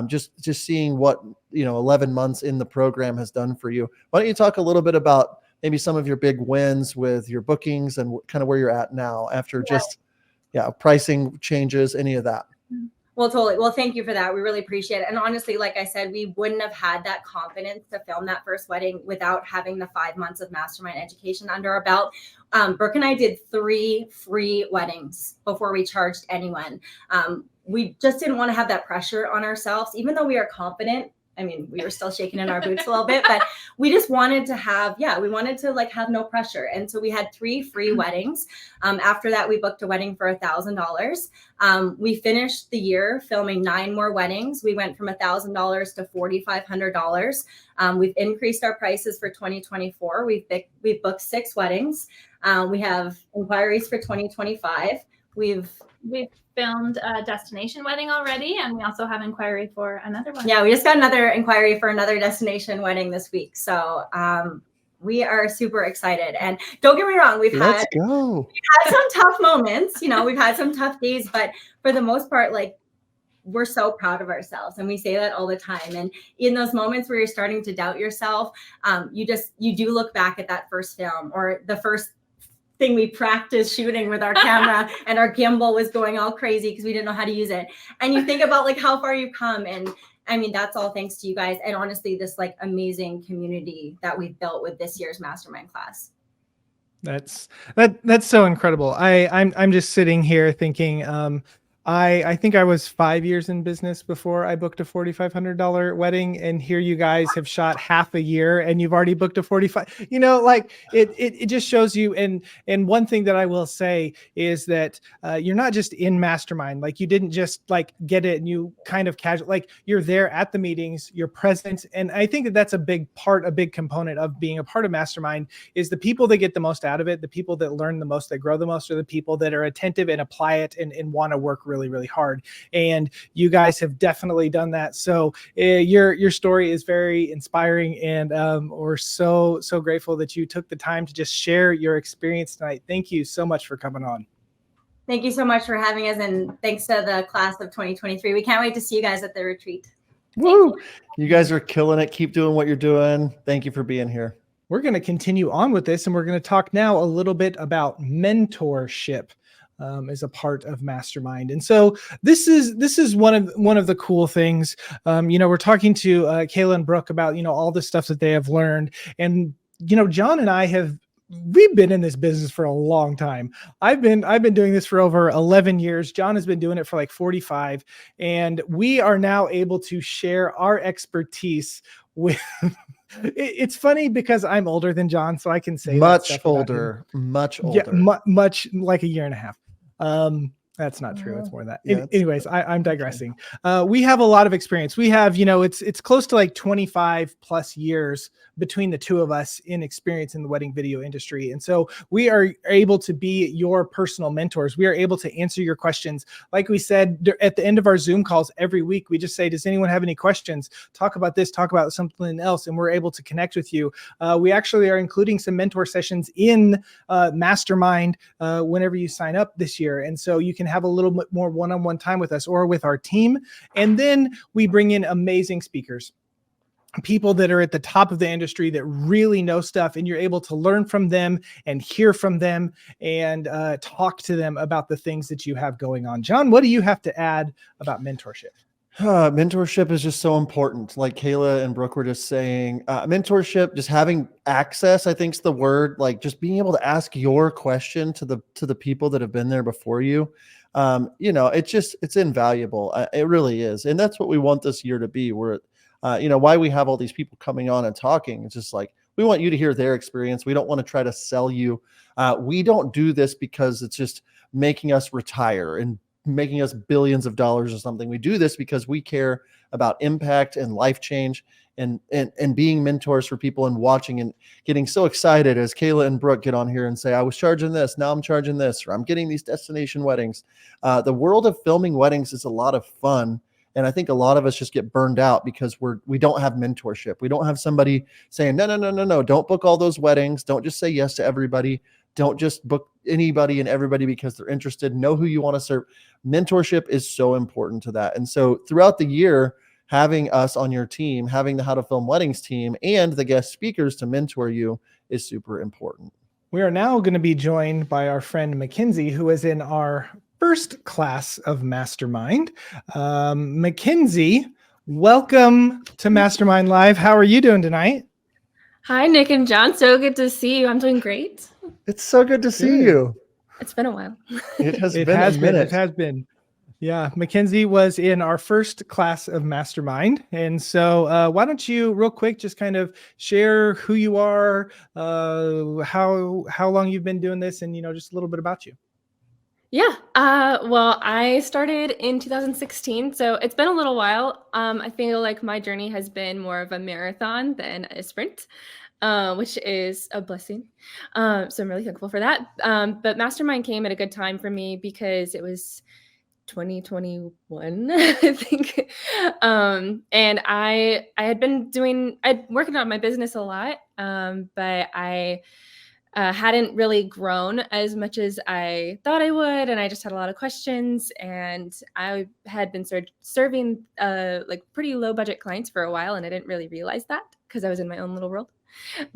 Just seeing what, 11 months in the program has done for you. Why don't you talk a little bit about maybe some of your big wins with your bookings and kind of where you're at now after pricing changes, any of that? Well, totally. Well, thank you for that. We really appreciate it. And honestly, like I said, we wouldn't have had that confidence to film that first wedding without having the 5 months of Mastermind education under our belt. Brooke and I did 3 free weddings before we charged anyone. We just didn't want to have that pressure on ourselves, even though we are confident. I mean, we were still shaking in our boots a little bit, but we just wanted to have like have no pressure. And so we had 3 free weddings. After that, we booked a wedding for $1,000. We finished the year filming 9 more weddings. We went from $1,000 to $4,500. We've increased our prices for 2024. We've booked 6 weddings. We have inquiries for 2025. We've filmed a destination wedding already, and we also have inquiry for another one. Yeah, we just got another inquiry for another destination wedding this week. So we are super excited. And don't get me wrong, we've had some tough moments. We've had some tough days, but for the most part, like, we're so proud of ourselves, and we say that all the time. And in those moments where you're starting to doubt yourself, you do look back at that first film, or the first thing we practiced shooting with our camera, and our gimbal was going all crazy because we didn't know how to use it. And you think about like how far you've come. And I mean, that's all thanks to you guys. And honestly, this like amazing community that we've built with this year's Mastermind class. That's so incredible. I'm just sitting here thinking, I think I was 5 years in business before I booked a $4,500 wedding, and here you guys have shot half a year and you've already booked a 45. Like it just shows you. And one thing that I will say is that you're not just in Mastermind. Like you didn't just like get it and you kind of casual. Like you're there at the meetings, you're present, and I think that that's a big component of being a part of Mastermind is the people that get the most out of it, the people that learn the most, that grow the most, are the people that are attentive and apply it and want to work really, really hard. And you guys have definitely done that. So your story is very inspiring, and we're so grateful that you took the time to just share your experience tonight. Thank you so much for coming on. Thank you so much for having us, and thanks to the class of 2023. We can't wait to see you guys at the retreat. Woo! You guys are killing it. Keep doing what you're doing. Thank you for being here. We're going to continue on with this, and we're going to talk now a little bit about mentorship as a part of Mastermind. And so this is one of the cool things. We're talking to Kayla and Brooke about all the stuff that they have learned, and John and I we've been in this business for a long time. I've been doing this for over 11 years. John has been doing it for like 45, and we are now able to share our expertise with. It's funny because I'm older than John, so I can say much older. Yeah, much like a year and a half. That's not true. It's more than that. Yeah, Anyways, I'm digressing. We have a lot of experience. We have, it's close to like 25 plus years between the two of us in experience in the wedding video industry. And so we are able to be your personal mentors. We are able to answer your questions. Like we said, at the end of our Zoom calls every week, we just say, does anyone have any questions? Talk about this, talk about something else. And we're able to connect with you. We actually are including some mentor sessions in Mastermind whenever you sign up this year. And so you can have a little bit more one-on-one time with us or with our team. And then we bring in amazing speakers, people that are at the top of the industry that really know stuff, and you're able to learn from them and hear from them and talk to them about the things that you have going on. John, what do you have to add about mentorship? Mentorship is just so important. Like Kayla and Brooke were just saying, mentorship, just having access, I think is the word, like just being able to ask your question to the people that have been there before you. It's invaluable. It really is. And that's what we want this year to be. We're why we have all these people coming on and talking. It's just like, we want you to hear their experience. We don't want to try to sell you. We don't do this because it's just making us retire and making us billions of dollars or something. We do this because we care about impact and life change and being mentors for people and watching and getting so excited as Kayla and Brooke get on here and say, I was charging this, now I'm charging this, or I'm getting these destination weddings. The world of filming weddings is a lot of fun. And I think a lot of us just get burned out because we don't have mentorship. We don't have somebody saying, no, don't book all those weddings. Don't just say yes to everybody. Don't just book anybody and everybody because they're interested. Know who you want to serve. Mentorship is so important to that. And so throughout the year, having us on your team, having the How to Film Weddings team and the guest speakers to mentor you is super important. We are now going to be joined by our friend Mackenzie, who is in our first class of Mastermind. Mackenzie, welcome to Mastermind Live. How are you doing tonight? Hi, Nick and John. So good to see you. I'm doing great. It's so good to see you. It's been a while. It has been a minute. It has been. Yeah, Mackenzie was in our first class of Mastermind. And so why don't you real quick just kind of share who you are, how long you've been doing this, and just a little bit about you. Yeah. Well, I started in 2016, so it's been a little while. I feel like my journey has been more of a marathon than a sprint, which is a blessing. So I'm really thankful for that. But Mastermind came at a good time for me because it was 2021, I think. And I had been working on my business a lot, but I hadn't really grown as much as I thought I would. And I just had a lot of questions, and I had been serving like pretty low budget clients for a while. And I didn't really realize that because I was in my own little world.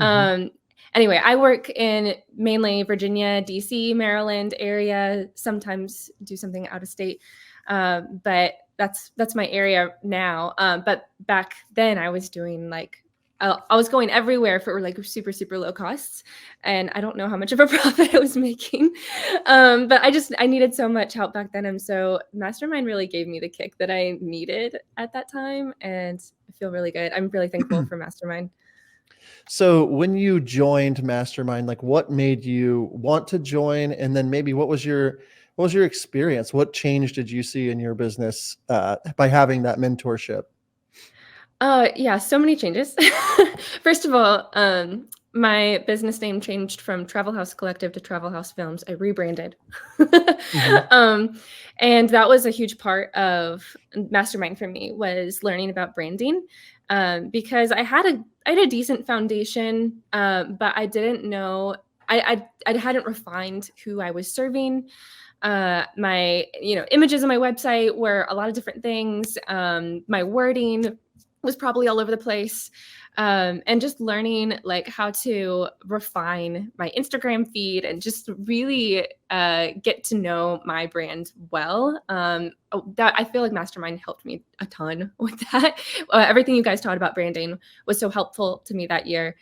Mm-hmm. Anyway, I work in mainly Virginia, DC, Maryland area, sometimes do something out of state. But that's my area now. But back then I was doing like I was going everywhere for like super, super low costs. And I don't know how much of a profit I was making. But I needed so much help back then. And so Mastermind really gave me the kick that I needed at that time. And I feel really good. I'm really thankful for Mastermind. So when you joined Mastermind, like what made you want to join? And then maybe what was your experience? What change did you see in your business by having that mentorship? Yeah, so many changes. First of all, my business name changed from Travel House Collective to Travel House Films. I rebranded. And that was a huge part of Mastermind for me, was learning about branding. Because I had a decent foundation, but I didn't know, I hadn't refined who I was serving. My images on my website were a lot of different things. My wording was probably all over the place. And just learning like how to refine my Instagram feed and just really get to know my brand well. That I feel like Mastermind helped me a ton with that. Everything you guys taught about branding was so helpful to me that year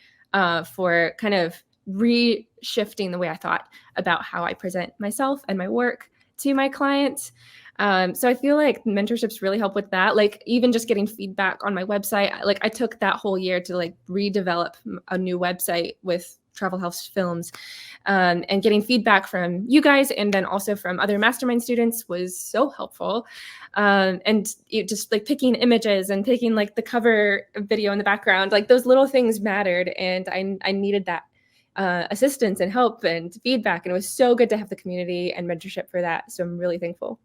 for kind of reshifting the way I thought about how I present myself and my work to my clients. So I feel like mentorships really help with that. Like even just getting feedback on my website, like I took that whole year to like redevelop a new website with Travel House Films, and getting feedback from you guys and then also from other Mastermind students was so helpful. And it just like picking images and picking like the cover video in the background, like those little things mattered, and I needed that assistance and help and feedback, and it was so good to have the community and mentorship for that. So I'm really thankful.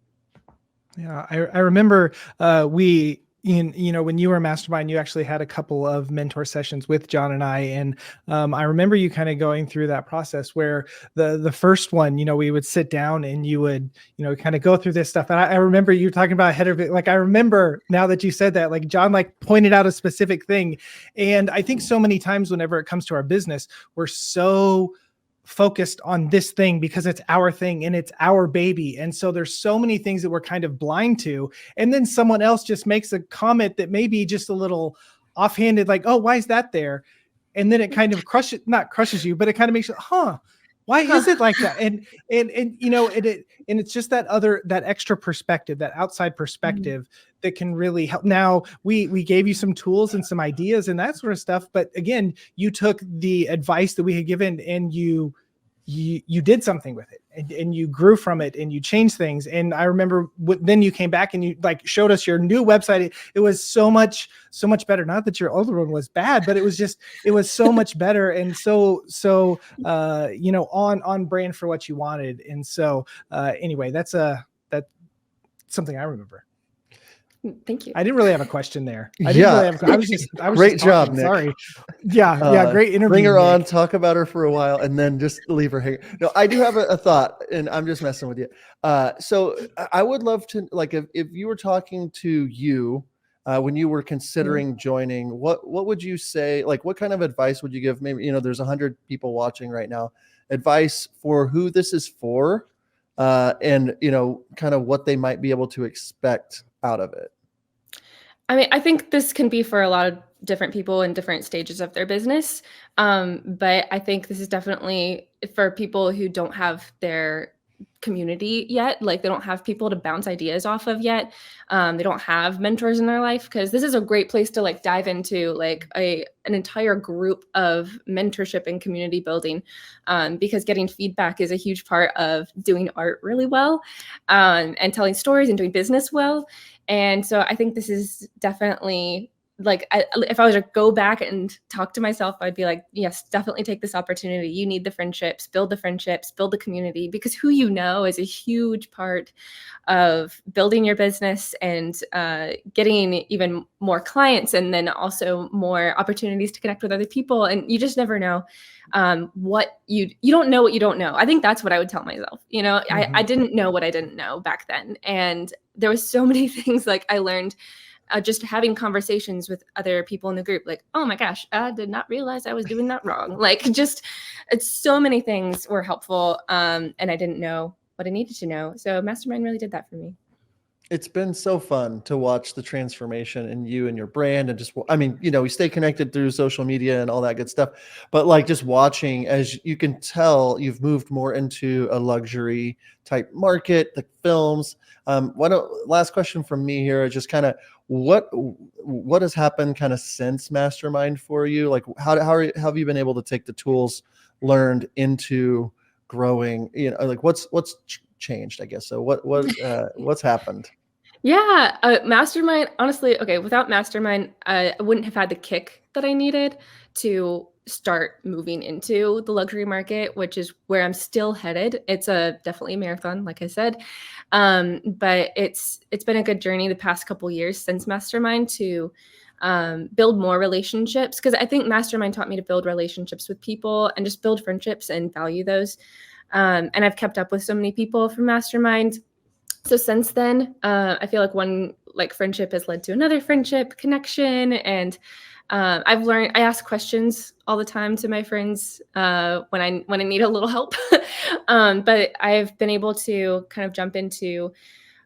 Yeah, I remember when you were a Mastermind, you actually had a couple of mentor sessions with John and I. And I remember you kind of going through that process where the first one, we would sit down and you would, kind of go through this stuff. And I remember you talking about header, like, I remember now that you said that, like John, like pointed out a specific thing. And I think so many times whenever it comes to our business, we're so focused on this thing because it's our thing and it's our baby. And so there's so many things that we're kind of blind to. And then someone else just makes a comment that may be just a little offhanded, like, oh, why is that there? And then it kind of not crushes you, but it kind of makes you, why is it like that? And it's just that extra perspective, that outside perspective that can really help. Now we gave you some tools and some ideas and that sort of stuff. But again, you took the advice that we had given and you did something with it and you grew from it and you changed things. And I remember then you came back and you like showed us your new website. It was so much better. Not that your older one was bad, but it was so much better. And so on brand for what you wanted. And so anyway, that's something I remember. Thank you. I didn't really have a question there. I was great just job, talking. Nick. Sorry. Yeah, great interview. Bring her Nick. on, talk about her for a while, and then just leave her hanging. No, I do have a thought, and I'm just messing with you. So I would love to, like, if you were talking to you when you were considering joining, what would you say? Like, what kind of advice would you give? Maybe there's 100 people watching right now. Advice for who this is for, and kind of what they might be able to expect out of it. I mean, I think this can be for a lot of different people in different stages of their business. But I think this is definitely for people who don't have their community yet. Like they don't have people to bounce ideas off of yet. They don't have mentors in their life, because this is a great place to like dive into like an entire group of mentorship and community building, because getting feedback is a huge part of doing art really well, and telling stories and doing business well. And so I think this is definitely like, if I was to go back and talk to myself, I'd be like, yes, definitely take this opportunity. You need the friendships, build the community, because who you know is a huge part of building your business and getting even more clients, and then also more opportunities to connect with other people. And you just never know what you don't know what you don't know. I think that's what I would tell myself. I didn't know what I didn't know back then. And there was so many things like I learned just having conversations with other people in the group, like, oh my gosh, I did not realize I was doing that wrong. Like, just it's so many things were helpful. And I didn't know what I needed to know. So Mastermind really did that for me. It's been so fun to watch the transformation in you and your brand, and just, I mean, we stay connected through social media and all that good stuff, but like just watching, as you can tell, you've moved more into a luxury type market, the films. Last question from me here is just kind of what has happened kind of since Mastermind for you? Like how have you been able to take the tools learned into growing, like what's changed, I guess. So what's happened? Yeah, Mastermind, honestly, okay, without Mastermind, I wouldn't have had the kick that I needed to start moving into the luxury market, which is where I'm still headed. It's definitely a marathon, like I said. But it's been a good journey the past couple years since Mastermind to build more relationships, because I think Mastermind taught me to build relationships with people and just build friendships and value those. And I've kept up with so many people from Mastermind. So since then, I feel like one friendship has led to another friendship connection, and I've learned. I ask questions all the time to my friends when I need a little help. But I've been able to kind of jump into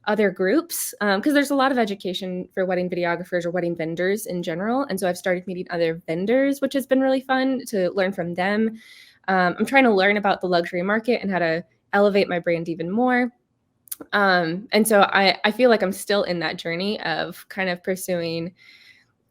other groups because there's a lot of education for wedding videographers or wedding vendors in general, and so I've started meeting other vendors, which has been really fun to learn from them. I'm trying to learn about the luxury market and how to elevate my brand even more. And so I feel like I'm still in that journey of kind of pursuing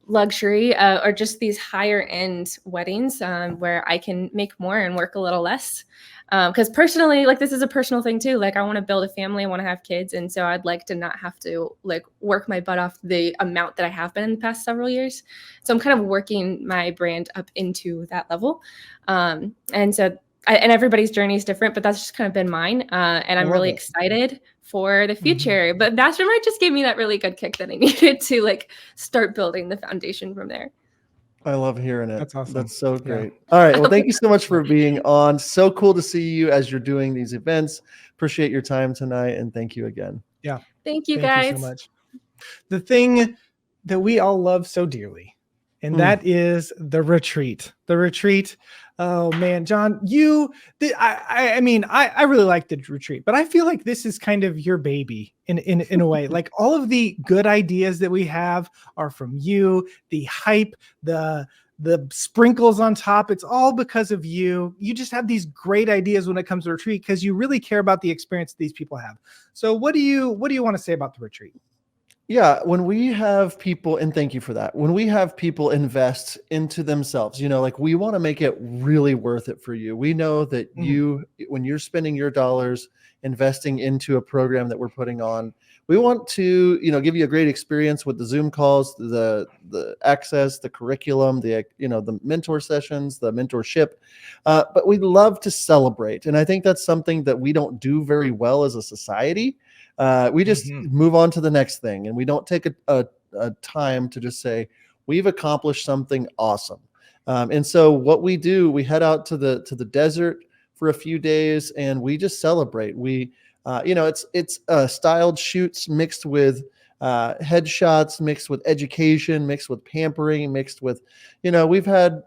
luxury or just these higher end weddings where I can make more and work a little less. Because personally, this is a personal thing too. I want to build a family, I want to have kids. And so I'd like to not have to work my butt off the amount that I have been in the past several years. So I'm kind of working my brand up into that level. And so and everybody's journey is different, but that's just kind of been mine. And I'm really excited for the future. But Mastermind just gave me that really good kick that I needed to start building the foundation from there. I love hearing it. That's awesome. That's so great. Yeah. All right. Well, thank you so much for being on. So cool to see you as you're doing these events. Appreciate your time tonight. And thank you again. Yeah. Thank you guys so much. The thing that we all love so dearly, and that is the retreat. The retreat. Oh man, John, I mean, I really like the retreat, but I feel like this is kind of your baby in a way. Like all of the good ideas that we have are from you. The hype, the sprinkles on top, it's all because of you. You just have these great ideas when it comes to retreat because you really care about the experience these people have. So what do you want to say about the retreat? Yeah, when we have people, and thank you for that, when we have people invest into themselves, we want to make it really worth it for you. We know that when you're spending your dollars investing into a program that we're putting on, we want to, give you a great experience with the Zoom calls, the access, the curriculum, the mentor sessions, the mentorship. But we'd love to celebrate. And I think that's something that we don't do very well as a society. We just move on to the next thing, and we don't take a time to just say we've accomplished something awesome. And so what we do, we head out to the desert for a few days, and we just celebrate. We it's styled shoots mixed with headshots, mixed with education, mixed with pampering, mixed with, we've had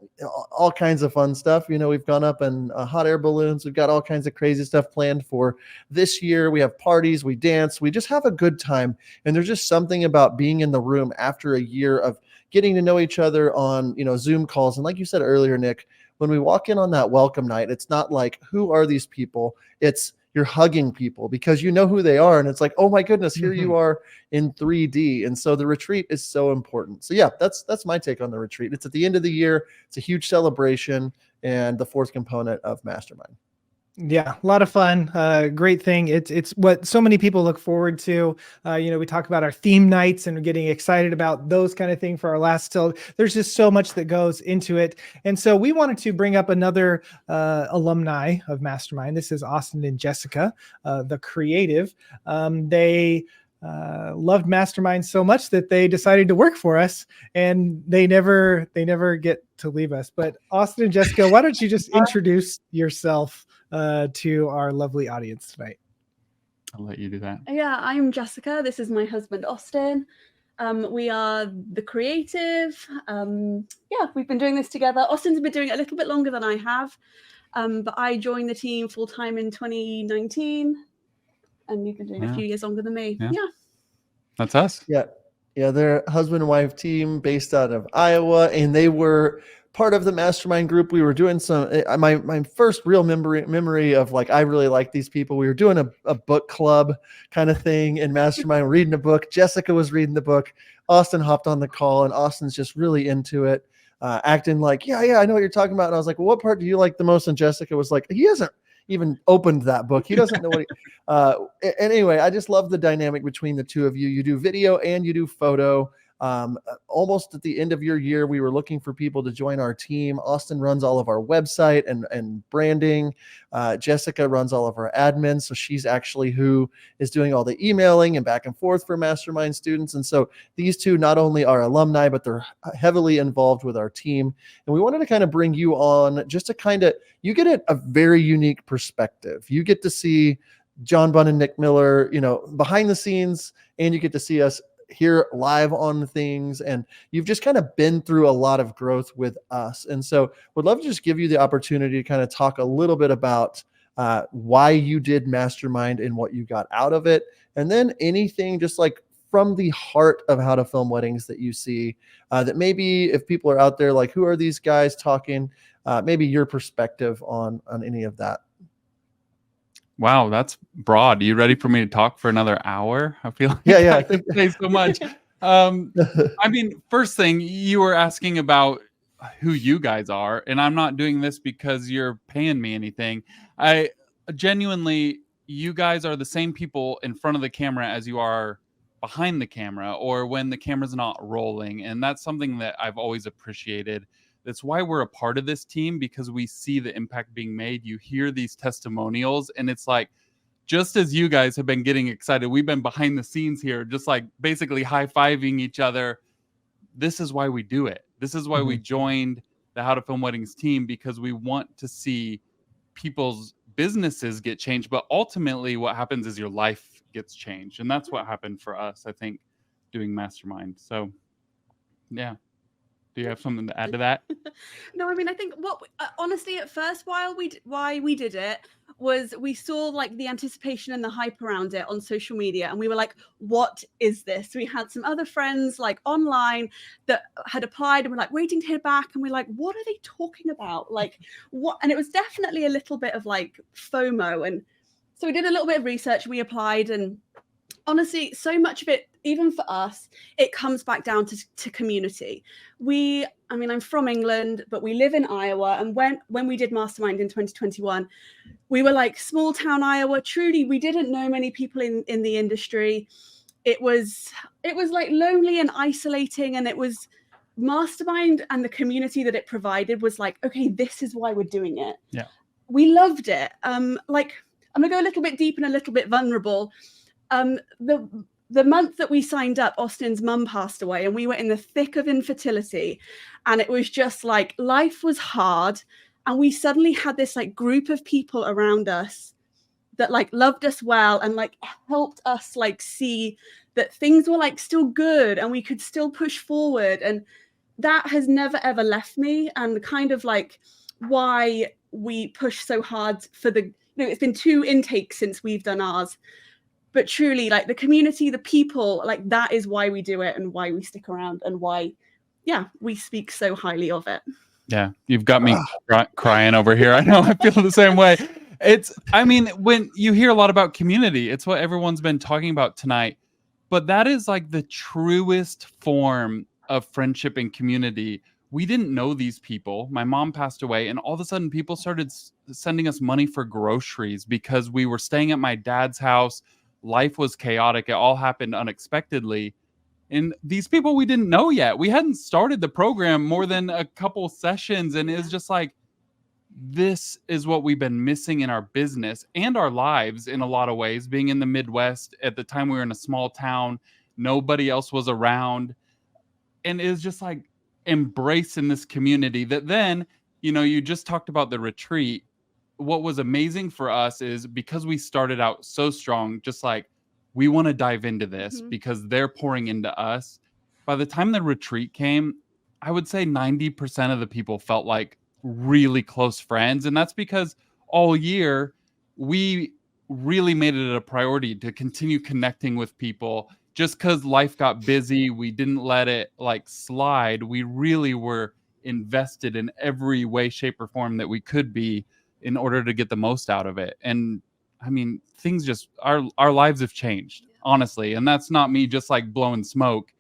all kinds of fun stuff. We've gone up in hot air balloons. We've got all kinds of crazy stuff planned for this year. We have parties, we dance, we just have a good time. And there's just something about being in the room after a year of getting to know each other on, Zoom calls. And like you said earlier, Nick, when we walk in on that welcome night, it's not like, who are these people? It's you're hugging people because you know who they are. And it's like, oh my goodness, here you are in 3D. And so the retreat is so important. So yeah, that's my take on the retreat. It's at the end of the year. It's a huge celebration and the fourth component of Mastermind. Yeah, a lot of fun. Great thing. It's what so many people look forward to. We talk about our theme nights and we're getting excited about those kind of things for our last till. There's just so much that goes into it. And so we wanted to bring up another alumni of Mastermind. This is Austin and Jessica, the creative. They loved Mastermind so much that they decided to work for us, and they never get to leave us. But Austin and Jessica, why don't you just introduce yourself to our lovely audience tonight? I'll let you do that. Yeah, I'm Jessica. This is my husband, Austin. We are the creative. We've been doing this together. Austin's been doing it a little bit longer than I have, but I joined the team full-time in 2019, and you've been doing it a few years longer than me. Yeah. That's us. Yeah. Yeah. They're a husband and wife team based out of Iowa, and they were part of the mastermind group. We were doing my first real memory of like, I really like these people. We were doing a book club kind of thing in mastermind, reading a book. Jessica was reading the book. Austin hopped on the call, and Austin's just really into it, acting like, yeah, I know what you're talking about. And I was like, well, what part do you like the most? And Jessica was like, he hasn't even opened that book. He doesn't know what anyway, I just love the dynamic between the two of you. You do video and you do photo. Almost at the end of your year, we were looking for people to join our team. Austin runs all of our website and branding. Jessica runs all of our admin. So she's actually who is doing all the emailing and back and forth for Mastermind students. And so these two not only are alumni, but they're heavily involved with our team. And we wanted to kind of bring you on just to kind of, you get a very unique perspective. You get to see John Bunn and Nick Miller, behind the scenes, and you get to see us here live on things, and you've just kind of been through a lot of growth with us. And so would love to just give you the opportunity to kind of talk a little bit about why you did Mastermind and what you got out of it. And then anything just like from the heart of how to film weddings that you see that maybe if people are out there, like, who are these guys talking, maybe your perspective on any of that. Wow, that's broad. You ready for me to talk for another hour? I feel like Yeah. I could say so much. I mean, first thing, you were asking about who you guys are, and I'm not doing this because you're paying me anything. I genuinely, you guys are the same people in front of the camera as you are behind the camera or when the camera's not rolling. And that's something that I've always appreciated. That's why we're a part of this team, because we see the impact being made. You hear these testimonials, and it's like, just as you guys have been getting excited, we've been behind the scenes here, just like basically high-fiving each other. This is why we do it. This is why we joined the How to Film Weddings team, because we want to see people's businesses get changed. But ultimately, what happens is your life gets changed. And that's what happened for us, I think, doing Mastermind. So, yeah. Do you have something to add to that? No, I mean, I think honestly, at first, why we did it was we saw like the anticipation and the hype around it on social media, and we were like, what is this? We had some other friends like online that had applied and were like waiting to hear back, and we're like, what are they talking about? Like, what? And it was definitely a little bit of like FOMO. And so we did a little bit of research, we applied, and honestly, so much of it, even for us, it comes back down to community. I'm from England, but we live in Iowa. And when we did Mastermind in 2021, we were like small town Iowa. Truly, we didn't know many people in the industry. It was like lonely and isolating. And it was Mastermind and the community that it provided was like, okay, this is why we're doing it. Yeah. We loved it. Like, I'm gonna go a little bit deep and a little bit vulnerable. The month that we signed up, Austin's mum passed away, and we were in the thick of infertility, and it was just like life was hard, and we suddenly had this like group of people around us that like loved us well and like helped us like see that things were like still good and we could still push forward. And that has never ever left me, and kind of like why we push so hard for it's been 2 intakes since we've done ours. But truly, like the community, the people, like that is why we do it and why we stick around and why, we speak so highly of it. Yeah, you've got me crying over here. I know, I feel the same way. When you hear a lot about community, it's what everyone's been talking about tonight. But that is like the truest form of friendship and community. We didn't know these people. My mom passed away, and all of a sudden people started sending us money for groceries because we were staying at my dad's house. Life was chaotic. It all happened unexpectedly. And these people we didn't know yet. We hadn't started the program more than a couple sessions. And it's just like, this is what we've been missing in our business and our lives in a lot of ways. Being in the Midwest, at the time we were in a small town, nobody else was around. And it was just like embracing this community that then, you just talked about the retreat. What was amazing for us is because we started out so strong, just like we want to dive into this because they're pouring into us. By the time the retreat came, I would say 90% of the people felt like really close friends. And that's because all year we really made it a priority to continue connecting with people, just because life got busy, we didn't let it like slide. We really were invested in every way, shape, or form that we could be in order to get the most out of it. And I mean, things just our lives have changed, honestly. And that's not me just like blowing smoke.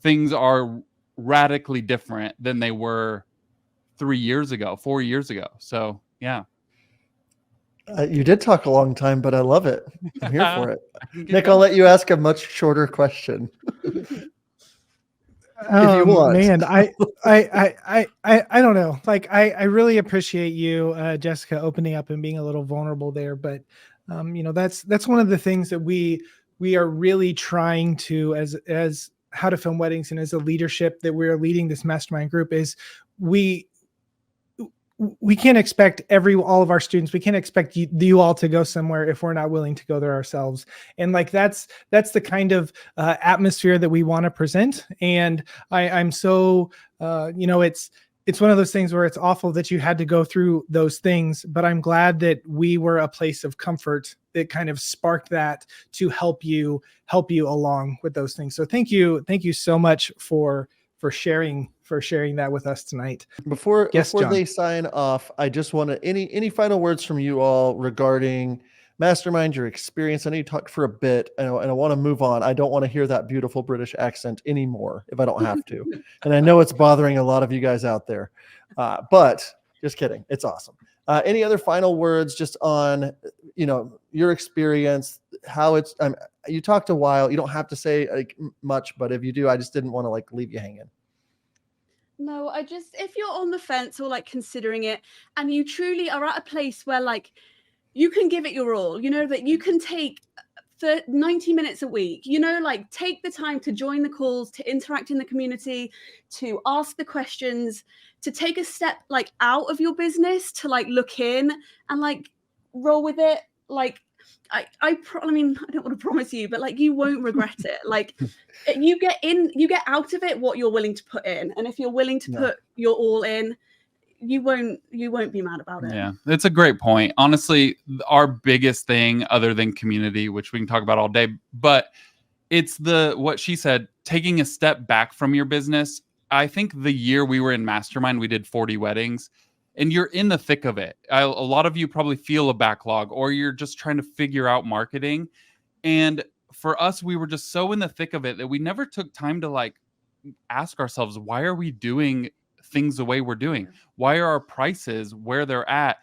Things are radically different than they were 3 years ago, 4 years ago. So yeah. You did talk a long time, but I love it. I'm here for it. Keep Nick, I'll going. let you ask a much shorter question. Oh, you want. man, I don't know. Like, I really appreciate you, Jessica, opening up and being a little vulnerable there. But, that's one of the things that we are really trying to, as How to Film Weddings and as a leadership that we're leading this mastermind group, is we can't expect all of our students. We can't expect you all to go somewhere if we're not willing to go there ourselves. And like, that's the kind of atmosphere that we want to present. And I'm so, it's one of those things where it's awful that you had to go through those things, but I'm glad that we were a place of comfort that kind of sparked that to help you along with those things. So thank you so much for sharing that with us tonight. Before John. they sign off, I just want to any final words from you all regarding Mastermind, your experience. I know you talked for a bit, and I want to move on. I don't want to hear that beautiful British accent anymore if I don't have to. And I know it's bothering a lot of you guys out there, but just kidding. It's awesome. Any other final words just on, your experience, how it's, you talked a while, you don't have to say like much, but if you do, I just didn't want to like leave you hanging. No, if you're on the fence or like considering it and you truly are at a place where like you can give it your all, that you can take 90 minutes a week, like take the time to join the calls, to interact in the community, to ask the questions, to take a step like out of your business, to like look in and like roll with it. Like, I mean, I don't want to promise you, but like you won't regret it. Like you get out of it what you're willing to put in. And if you're willing to put your all in, you won't be mad about it. Yeah, it's a great point. Honestly, our biggest thing other than community, which we can talk about all day, but it's what she said, taking a step back from your business. I think the year we were in Mastermind, we did 40 weddings. And you're in the thick of it. A lot of you probably feel a backlog, or you're just trying to figure out marketing. And for us, we were just so in the thick of it that we never took time to like ask ourselves, why are we doing things the way we're doing? Why are our prices where they're at?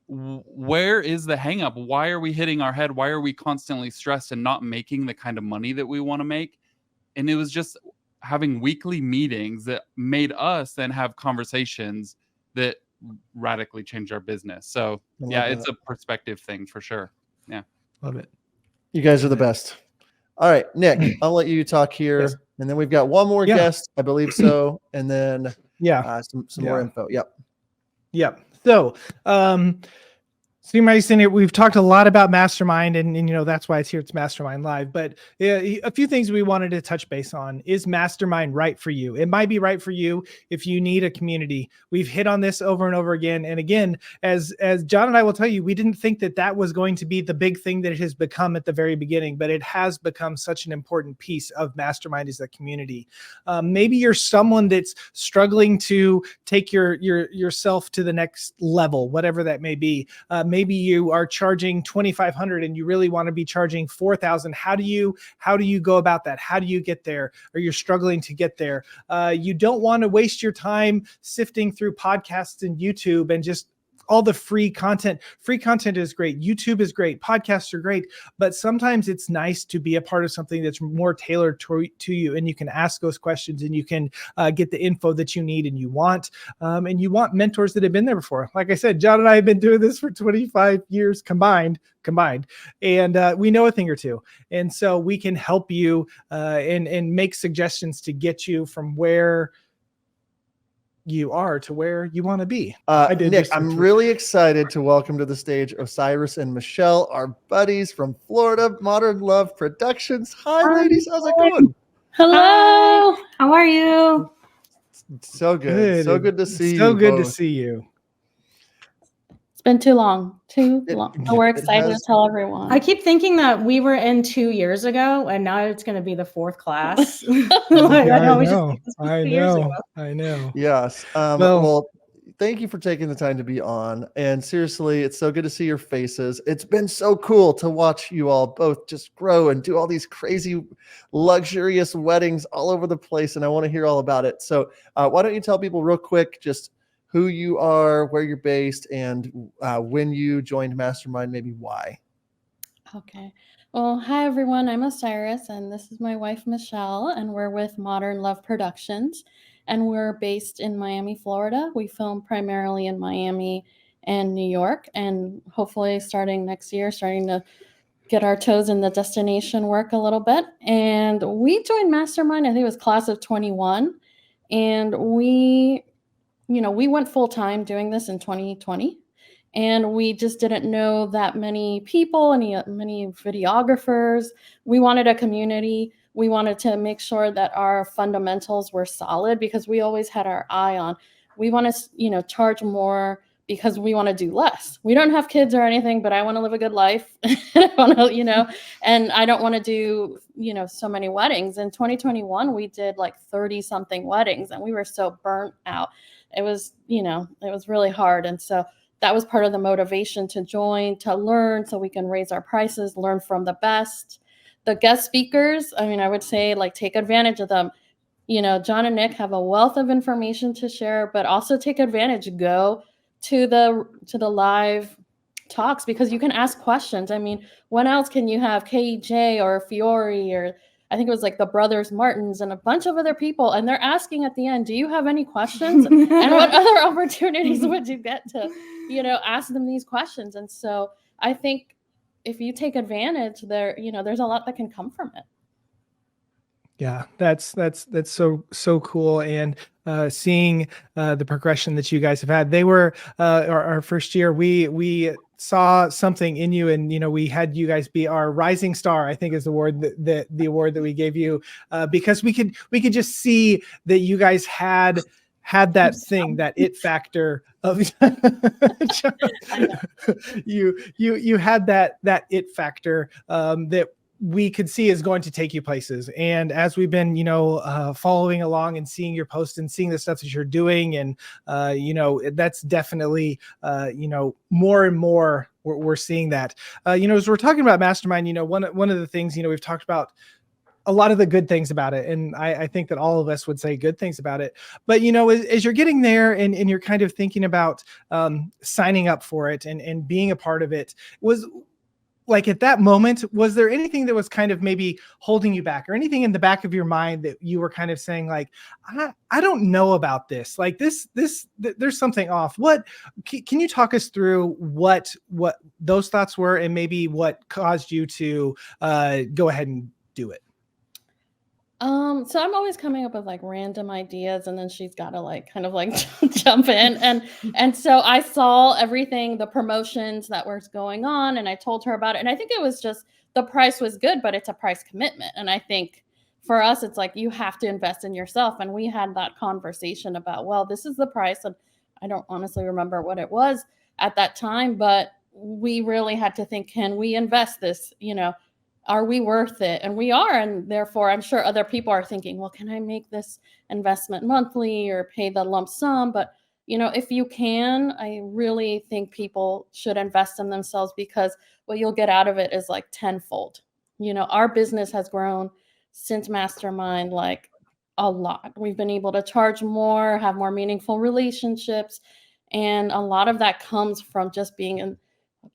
Where is the hang up? Why are we hitting our head? Why are we constantly stressed and not making the kind of money that we want to make? And it was just having weekly meetings that made us then have conversations that radically change our business. So yeah, it's a perspective thing for sure. Yeah, love it. You guys are the best. All right, Nick, I'll let you talk here. Yes. And then we've got one more guest, I believe so, and then some more info. Yep. So so you might have seen it. We've talked a lot about Mastermind, and that's why it's here. It's Mastermind Live. But a few things we wanted to touch base on. Is Mastermind right for you? It might be right for you if you need a community. We've hit on this over and over again. And again, as John and I will tell you, we didn't think that was going to be the big thing that it has become at the very beginning, but it has become such an important piece of Mastermind as a community. Maybe you're someone that's struggling to take yourself to the next level, whatever that may be. Maybe you are charging $2,500 and you really want to be charging $4,000. How do you go about that? How do you get there? Or you're struggling to get there. You don't want to waste your time sifting through podcasts and YouTube and just all the free content. Free content is great. YouTube is great. Podcasts are great. But sometimes it's nice to be a part of something that's more tailored to you, and you can ask those questions and you can get the info that you need and you want. And you want mentors that have been there before. Like I said, John and I have been doing this for 25 years combined, and we know a thing or two. And so we can help you and make suggestions to get you from where you are to where you want to be. Nick, I'm really excited to welcome to the stage Osiris and Michelle, our buddies from Florida Modern Love Productions. Hi, ladies. How's it going? Hello. How are you? So good. So good to see you. So good to both. see you. It's been too long. Too It- long. So we're it excited to has- tell everyone. I keep thinking that we were in 2 years ago, and now it's going to be the 4th class. Like, Yeah, I always just know. think this was I 2 years ago. know. I know. Yes. Well- Well, thank you for taking the time to be on. And seriously, it's so good to see your faces. It's been so cool to watch you all both just grow and do all these crazy, luxurious weddings all over the place. And I want to hear all about it. So why don't you tell people real quick just who you are, where you're based, and when you joined Mastermind, maybe why? Okay. Well, hi everyone. I'm Osiris, and this is my wife Michelle, and we're with Modern Love Productions, and we're based in Miami, Florida. We film primarily in Miami and New York, and hopefully starting next year, starting to get our toes in the destination work a little bit. And we joined Mastermind, I think it was class of 21, and we went full time doing this in 2020. And we just didn't know that many people, many videographers. We wanted a community. We wanted to make sure that our fundamentals were solid because we always had our eye on, we want to, charge more because we want to do less. We don't have kids or anything, but I want to live a good life. I want to, and I don't want to do, so many weddings. In 2021, we did like 30 something weddings and we were so burnt out. It was, it was really hard. And so that was part of the motivation to join, to learn so we can raise our prices, learn from the best. The guest speakers, I would say like take advantage of them. John and Nick have a wealth of information to share, but also take advantage. Go to the live talks because you can ask questions. When else can you have KJ or Fiore or I think it was like the brothers Martins and a bunch of other people, and they're asking at the end, do you have any questions? And what other opportunities would you get to, ask them these questions? And so I think if you take advantage there, there's a lot that can come from it. Yeah, that's so cool. And seeing the progression that you guys have had. They were our first year. We saw something in you, and we had you guys be our rising star, I think is the word that the award that we gave you, because we could just see that you guys had that thing, that it factor of you had that it factor that we could see is going to take you places. And as we've been, following along and seeing your posts and seeing the stuff that you're doing, and, that's definitely, more and more we're seeing that, as we're talking about Mastermind, one of the things, we've talked about a lot of the good things about it. And I think that all of us would say good things about it. But, as you're getting there and you're kind of thinking about signing up for it and being a part of it, was like at that moment, was there anything that was kind of maybe holding you back, or anything in the back of your mind that you were kind of saying like, I don't know about this, like this, there's something off? What can you talk us through what those thoughts were, and maybe what caused you to go ahead and do it? So I'm always coming up with like random ideas, and then she's got to like kind of like jump in. And so I saw everything, the promotions that was going on, and I told her about it. And I think it was just the price was good, but it's a price commitment. And I think for us, it's like you have to invest in yourself. And we had that conversation about, well, this is the price. And I don't honestly remember what it was at that time, but we really had to think, can we invest this, are we worth it? And we are. And therefore, I'm sure other people are thinking, well, can I make this investment monthly or pay the lump sum? But, if you can, I really think people should invest in themselves, because what you'll get out of it is like tenfold. Our business has grown since Mastermind, like a lot. We've been able to charge more, have more meaningful relationships. And a lot of that comes from just being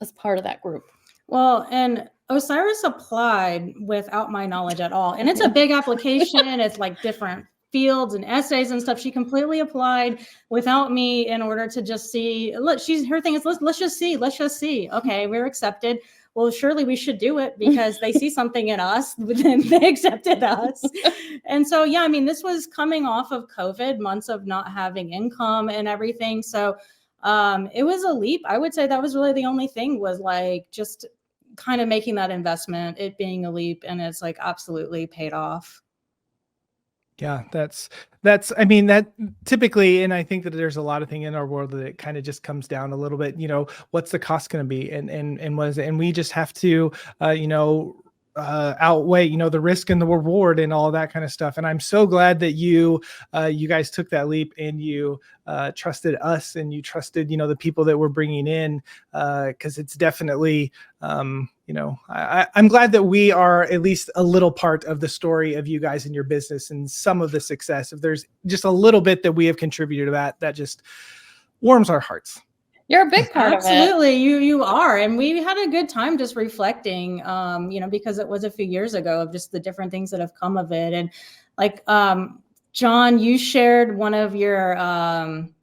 as part of that group. Well, and Osiris applied without my knowledge at all. And it's a big application. It's like different fields and essays and stuff. She completely applied without me in order to just see, look, her thing is, let's just see. Okay, we're accepted. Well, surely we should do it because they see something in us, then they accepted us. And so, yeah, this was coming off of COVID, months of not having income and everything. So it was a leap. I would say that was really the only thing, was like just kind of making that investment, it being a leap, and it's like absolutely paid off. Yeah, that's I mean that typically, and I think that there's a lot of things in our world that it kind of just comes down a little bit, what's the cost going to be, and what is it, and we just have to outweigh the risk and the reward and all that kind of stuff. And I'm so glad that you guys took that leap, and you trusted us, and you trusted the people that we're bringing in, because it's definitely I'm glad that we are at least a little part of the story of you guys and your business and some of the success. If there's just a little bit that we have contributed to that just warms our hearts. You're a big part Absolutely, of it. you are, and we had a good time just reflecting, because it was a few years ago, of just the different things that have come of it. And like John, you shared one of your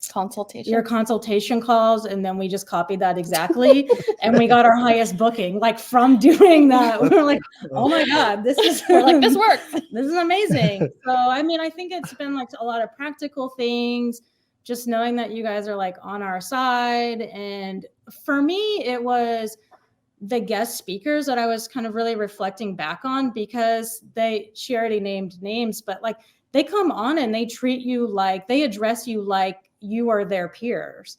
consultation calls, and then we just copied that exactly, and we got our highest booking from doing that. We were like, oh my God, this works. This is amazing. So I mean, I think it's been a lot of practical things, just knowing that you guys are on our side. And for me, it was the guest speakers that I was kind of really reflecting back on, because she already named names, but they come on and they treat you they address you like you are their peers.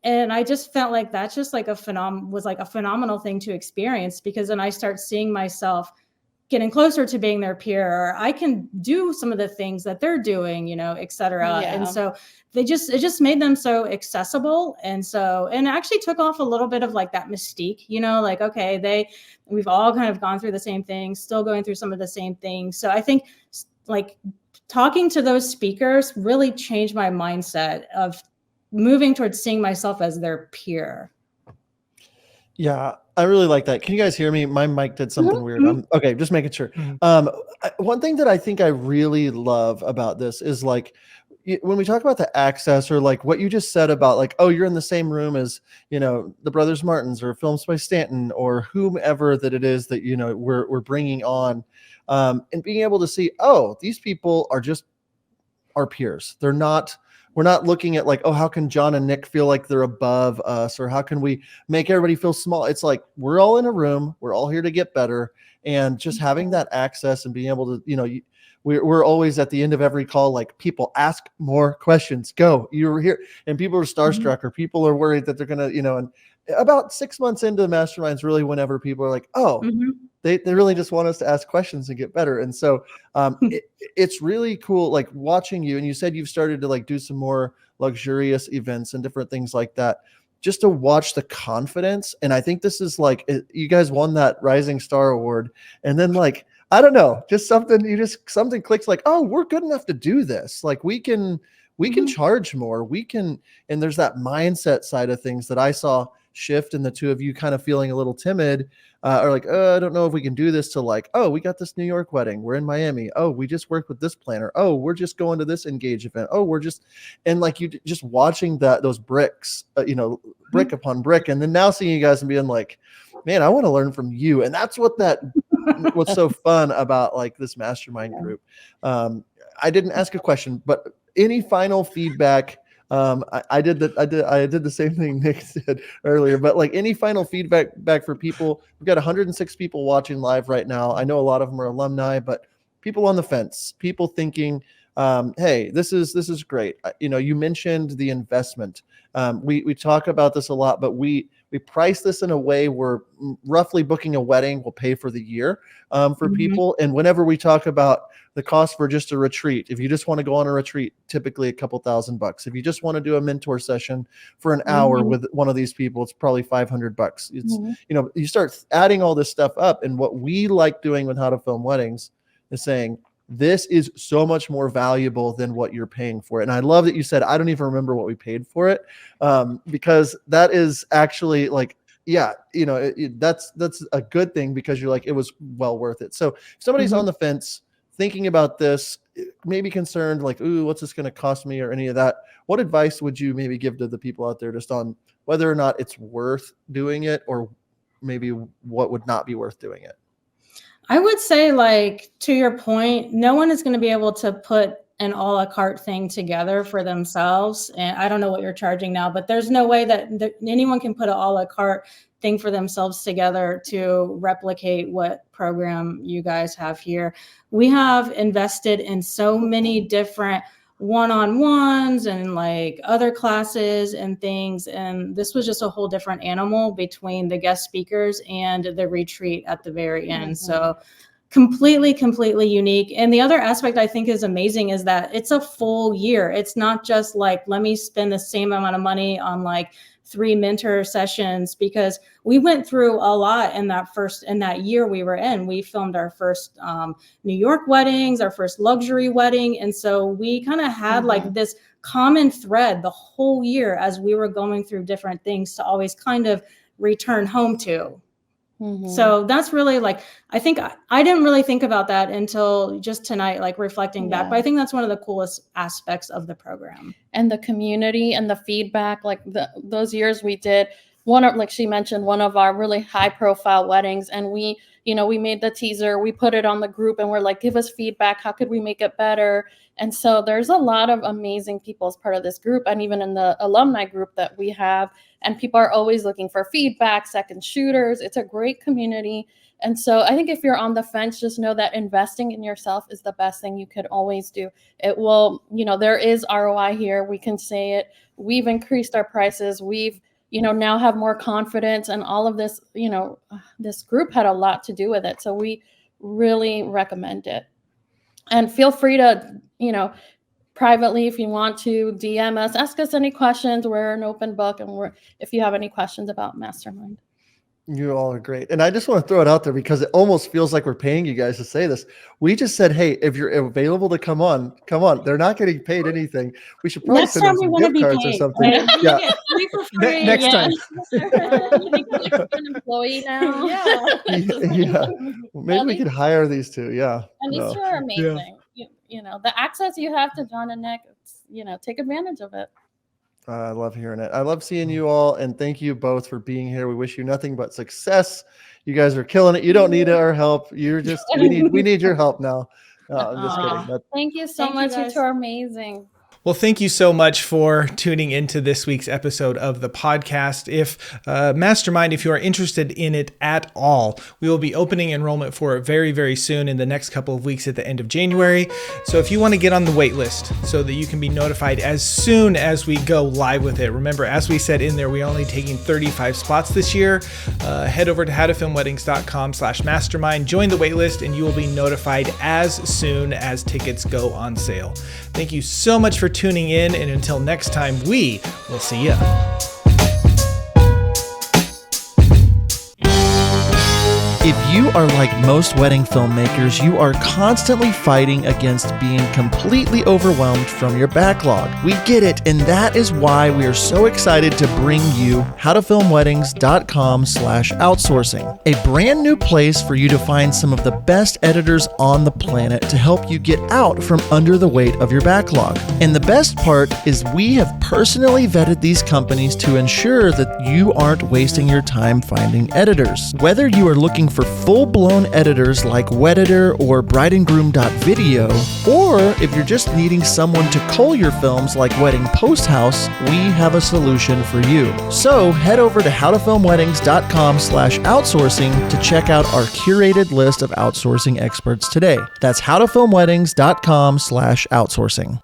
And I just felt like that's just a phenomenal thing to experience, because then I start seeing myself getting closer to being their peer, or I can do some of the things that they're doing, et cetera. Yeah. And so it just made them so accessible. And it actually took off a little bit of that mystique, okay, we've all kind of gone through the same things, still going through some of the same things. So I think talking to those speakers really changed my mindset of moving towards seeing myself as their peer. Yeah, I really like that. Can you guys hear me? My mic did something weird. Okay, just making sure. One thing that I think I really love about this is when we talk about the access, or what you just said about oh, you're in the same room as the Brothers Martins or Films by Stanton or whomever that it is that we're bringing on, and being able to see, oh, these people are just our peers. We're not looking at oh, how can John and Nick feel like they're above us, or how can we make everybody feel small? It's we're all in a room, we're all here to get better, and just having that access and being able to, we're always at the end of every call, people ask more questions, go, you're here, and people are starstruck, or people are worried that they're gonna, and about 6 months into the masterminds, really, whenever people are oh, they really just want us to ask questions and get better. And so it's really cool, watching you. And you said you've started to do some more luxurious events and different things like that, just to watch the confidence. And I think this is you guys won that Rising Star Award. And then I don't know, just something clicks, oh, we're good enough to do this. We can charge more. And there's that mindset side of things that I saw shift in the two of you, kind of feeling a little timid, or I don't know if we can do this, to oh, we got this New York wedding, we're in Miami, oh, we just worked with this planner, oh, we're just going to this Engage event, oh, we're just, and you just watching those bricks, brick upon brick, and then now seeing you guys and being man, I want to learn from you. And that's what's so fun about this mastermind group. I didn't ask a question, but any final feedback? I did the same thing Nick said earlier, but any final feedback back for people? We've got 106 people watching live right now. I know a lot of them are alumni, but people on the fence, people thinking, hey, this is great. You mentioned the investment. We talk about this a lot, but we price this in a way where roughly booking a wedding will pay for the year for people. And whenever we talk about the cost for just a retreat, if you just want to go on a retreat, typically a couple $1,000. If you just want to do a mentor session for an hour with one of these people, it's probably $500. It's you start adding all this stuff up, and what we like doing with How to Film Weddings is saying, this is so much more valuable than what you're paying for it. And I love that you said, I don't even remember what we paid for it, because that is actually that's a good thing, because you're it was well worth it. So if somebody's on the fence thinking about this, maybe concerned, ooh, what's this going to cost me, or any of that, what advice would you maybe give to the people out there just on whether or not it's worth doing it, or maybe what would not be worth doing it? I would say, to your point, no one is going to be able to put an a la carte thing together for themselves. And I don't know what you're charging now, but there's no way that anyone can put an a la carte thing for themselves together to replicate what program you guys have here. We have invested in so many different one-on-ones and like other classes and things, and this was just a whole different animal between the guest speakers and the retreat at the very end. So completely unique. And the other aspect I think is amazing is that it's a full year. It's not just like, let me spend the same amount of money on like 3 mentor sessions, because we went through a lot in that year we were in. We filmed our first New York weddings, our first luxury wedding. And so we kind of had like this common thread the whole year as we were going through different things to always kind of return home to. So that's really like, I think I didn't really think about that until just tonight, like reflecting back, but I think that's one of the coolest aspects of the program. And the community and the feedback, like those years we did one of, like she mentioned, one of our really high profile weddings, and we made the teaser, we put it on the group, and we're like, give us feedback. How could we make it better? And so there's a lot of amazing people as part of this group, and even in the alumni group that we have. And people are always looking for feedback, second shooters. It's a great community. And so I think if you're on the fence, just know that investing in yourself is the best thing you could always do. It will, there is ROI here. We can say it. We've increased our prices. We've, now have more confidence, and all of this, this group had a lot to do with it. So we really recommend it. And feel free to, privately, if you want to DM us, ask us any questions. We're an open book, and if you have any questions about Mastermind. You all are great. And I just want to throw it out there because it almost feels like we're paying you guys to say this. We just said, hey, if you're available to come on. They're not getting paid anything. We should probably send them some gift cards or something. Yeah. Next time. An employee now. Yeah. Maybe we could hire these two. Yeah. And these two are amazing. Yeah. The access you have to John and Nick, take advantage of it. I love hearing it. I love seeing you all, and thank you both for being here. We wish you nothing but success. You guys are killing it. You don't need our help. You're just we need your help now. No, I'm just kidding. Thank you so much. You two are amazing. Well, thank you so much for tuning into this week's episode of the podcast. If Mastermind, if you are interested in it at all, we will be opening enrollment for it very, very soon in the next couple of weeks at the end of January. So if you want to get on the wait list so that you can be notified as soon as we go live with it, remember, as we said in there, we're only taking 35 spots this year. Head over to howtofilmweddings.com/mastermind, join the wait list, and you will be notified as soon as tickets go on sale. Thank you so much for tuning in, and until next time, we will see you. If you are like most wedding filmmakers, you are constantly fighting against being completely overwhelmed from your backlog. We get it, and that is why we are so excited to bring you howtofilmweddings.com/outsourcing, a brand new place for you to find some of the best editors on the planet to help you get out from under the weight of your backlog. And the best part is we have personally vetted these companies to ensure that you aren't wasting your time finding editors. Whether you are looking for full-blown editors like Wedditor or brideandgroom.video, or if you're just needing someone to cull your films like Wedding Post House, we have a solution for you. So head over to howtofilmweddings.com/outsourcing to check out our curated list of outsourcing experts today. That's howtofilmweddings.com/outsourcing.